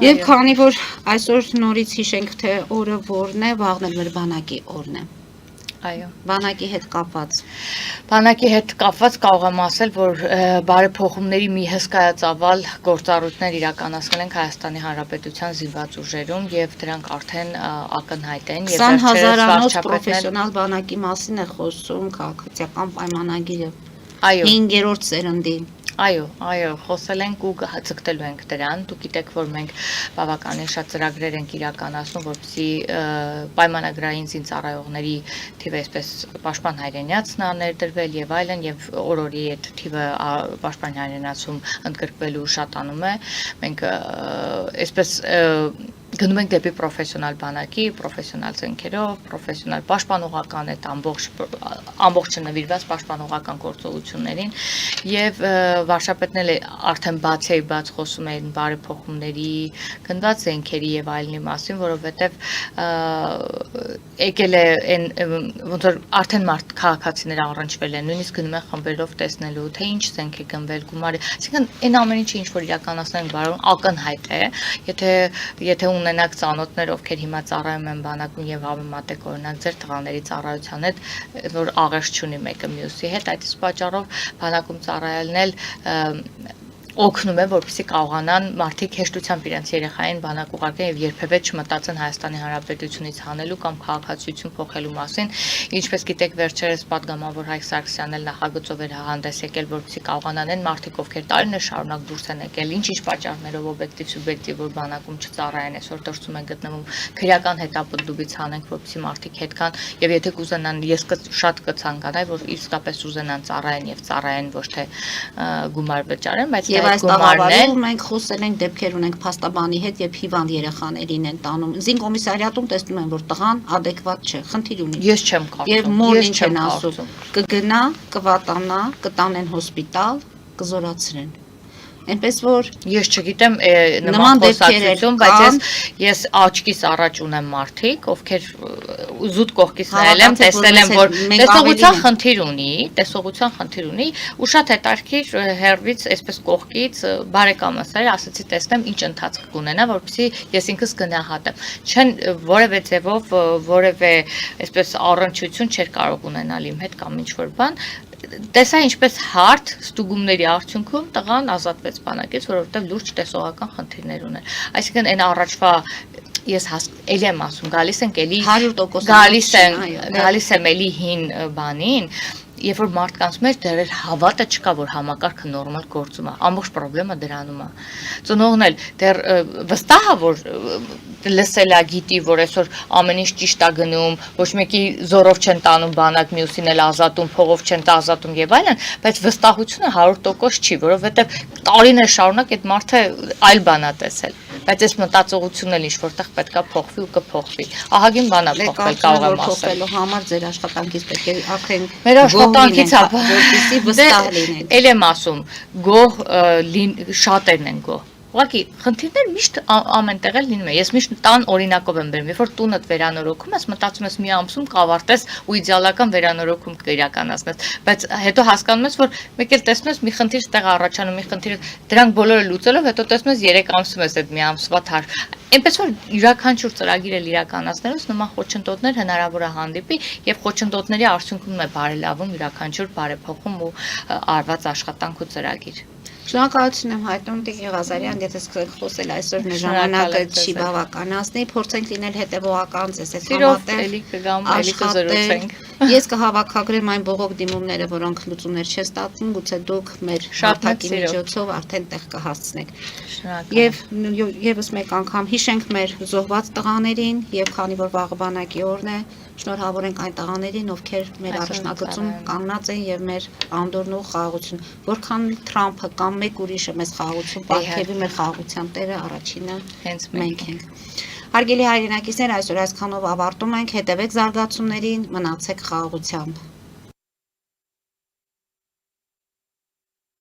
Եվ քանի որ այսօր նորից հիշենք, թե օրը որն է, վաղն էլ մեր բանակի օրն է։ Այո, բանակի հետ կապված։ Բանակի հետ կապված կարող եմ ասել, որ բարեփոխումների մի հսկայածավալ գործառույթներ իրականացնել են Հայաստանի Հանրապետության զինված ուժերում եւ դրանք արդեն ակնհայտ են եւ 20,000-անոց պրոֆեսիոնալ բանակի մասին է խոսում քաղաքացիական պայմանագիրը։ Այո, 5-րդ սերնդի։ Այո, խոսել ենք ու ցկտելու ենք դրան։ Դուք գիտեք, որ մենք բավականին շատ ծրագրեր ենք իրականացնում, որպեսզի պայմանագրային զինծառայողների թիվը այսպես պաշտպան հայրենիացն է ներդրվել եւ այլն եւ օրորի այդ թիվը պաշտպան հայրենիացում ընդգրկվելու շատանում է։ Մենք այսպես գնում ենք դեպի պրոֆեսիոնալ բանակի, պրոֆեսիոնալ ցենքերով, պրոֆեսիոնալ պաշտպանողական այդ ամբողջը նվիրված պաշտպանողական գործողություններին եւ վարշապետն էլ արդեն բաց խոսում էին բարեփոխումների, գնված ցենքերի եւ այլնի մասին, որովհետեւ եկել է այն ոնց որ արդեն մարդ քաղաքացիները առնչվել են, նույնիսկ գնում են խմբերով տեսնելու, թե ինչ ցենք է գնվել գումարի, այսինքն այն ամեն ինչը ինչ որ իրականացնեն բարոն ակնհայտ է, եթե ունենաք ծանոթներ, ովքեր հիմա ծառայում են բանակում եւ հավատեք օրինակ ձեր տղաների ծառայության հետ, որ աղերս չունի մեկը մյուսի հետ, այդ իսկ պատճառով բանակում ծառայելն էլ օգնում է, որպեսզի կարողանան մարդիկ հեշտությամբ իրենց երեխային բանակ ուղարկեն եւ երբևէ չմտածեն Հայաստանի Հանրապետությունից հանելու կամ քաղաքացիություն փոխելու մասին, ինչպես գիտեք վերջերս падգամավոր Հայկ Սարգսյանն էլ նախագծով էր հանդես եկել, որպեսզի կարողանան այն մարդիկ, ովքեր տարիներ շարունակ դուրս են եկել, ինչ պատճառներով օբյեկտիվ սուբյեկտիվ որ բանակում չծառայեն, այսօր դրսում են գտնվում, քրեական հետապնդումից հանենք, որպեսզի մարդիկ հետ կան եւ եթե կուզենան, ես շատ կցանկանայի, որ իսկապես ուզենան ծառայեն եւ ծառայեն ոչ թե գումար վճարեն, բայց Այս տաղավարում մենք խոսել ենք դեպքեր ունենք փաստաբանի հետ, երբ հիվանդ երեխաներին են տանում։ Զինկոմիսարիատում տեսնում են, որ տղան adekvat չէ, խնդիր ունի։ Ես չեմ կարծում։ Եվ մոր ինչ են ասում, կգնա, կվատանա, կտանեն հոսպիտալ, կզորացրեն։ Այնպես որ ես չգիտեմ նման խոսակցություն, բայց ես աչքիս առաջ ունեմ մարդիկ, ովքեր զուտ կողքից նայել եմ, տեսել եմ, որ տեսողության խնդիր ունի, ու շատ հետաքրքիր հերվից, այսպես կողքից բարեկամս էր, ասացի տեսնեմ ինչ ընթացք կունենա, որպեսզի ես ինքս գնահատեմ։ Չեն որևէ ձևով որևէ այսպես առնչություն չէր կարող ունենալ իմ հետ կամ ինչ որ բան, տեսա ինչպես հարթ ստուգումների արդյունքում տղան ազատվեց բանակից, որովհետև լուրջ տեսողական խնդիրներ ուներ։ Այսինքն այն առաջվա ես էլի եմ ասում, գալիս ենք էլի 100% գալիս եմ էլի հին բանին, երբ որ մարդկանց մեջ դեռ հավատը չկա, որ համակարգը նորմալ գործում է, ամբողջ խնդրեմը դրանում է։ Ծնողն էլ դեռ վստահ է, որ լսել է գիտի, որ այսօր ամեն ինչ ճիշտ է գնում, ոչ մեկի զորով չեն տանում բանակ, մյուսին էլ ազատում, փողով չեն ազատում եւ այլն, բայց վստահությունը 100% չի, որովհետեւ տարիներ շարունակ այդ մարդը այլ բան է տեսել։ Բայց այս մտածողությունն էլ ինչ որտեղ պետքա փոխվի ու կփոխվի։ Ահագին բան է փոխվել, կարող եմ ասել։ Փոխվելու համար ձեր աշխատանքից պետք է արդեն մեր աշխատանքից է, որպեսզի վստահ լինենք։ Էլ եմ ասում, գոհ շատերն են գոհ։ Ուղղակի խնդիրներ միշտ ամենտեղ էլ լինում է։ Ես միշտ տան օրինակով եմ բերում, երբ որ տունդ վերանորոգում ես, մտածում ես մի ամսում կավարտես ու իդեալական վերանորոգում կիրականացնես, բայց հետո հասկանում ես, որ մեկ էլ տեսնում ես մի խնդիր ստեղ առաջանում, մի խնդիր, դրանք բոլորը լուծելով, հետո տեսնում ես 3 ամսում ես այդ մի ամսվա թար։ Այնպես որ յուրաքանչյուր ծրագիր էլ իրականացնելուց նման խոչընդոտներ հնարավոր է հանդիպի եւ խոչընդոտների արդյունքում է բարելավում յուրաքանչյուր բարեփոխում ու արված աշխատանք ու ծրագիր։ Շնորհակալություն եմ հայտնում Տիկին Ղազարյան, եթե սկսենք խոսել այսօր մեր ժամանակը չի բավականացնի, փորձենք լինել հետևողական, ձեզ հետ համատեղ Ես կհավաքագրեմ այն բողոք դիմումները, որոնք լուծումներ չեն ստացվում, գուցե դուք մեր հարթակի միջոցով արդեն տեղ կհասցնեք։ Եվ եւս մեկ անգամ հիշենք մեր զոհված տղաներին, եւ քանի որ վաղը բանակի օրն է, շնորհավորենք այն տղաներին, ովքեր մեր առաջնագծում կանգնած են եւ մեր անդորն ու խաղաղություն, որքան Թրամփը կամ մեկ ուրիշը մեզ խաղաղություն պարգևի, մեր խաղաղության տերը առաջինը հենց մենք ենք։ Հարգելի հայրենակիցներ, այսօր այսքանով ավարտում ենք, հետևեք զարգացումներին, մնացեք խաղաղությամբ։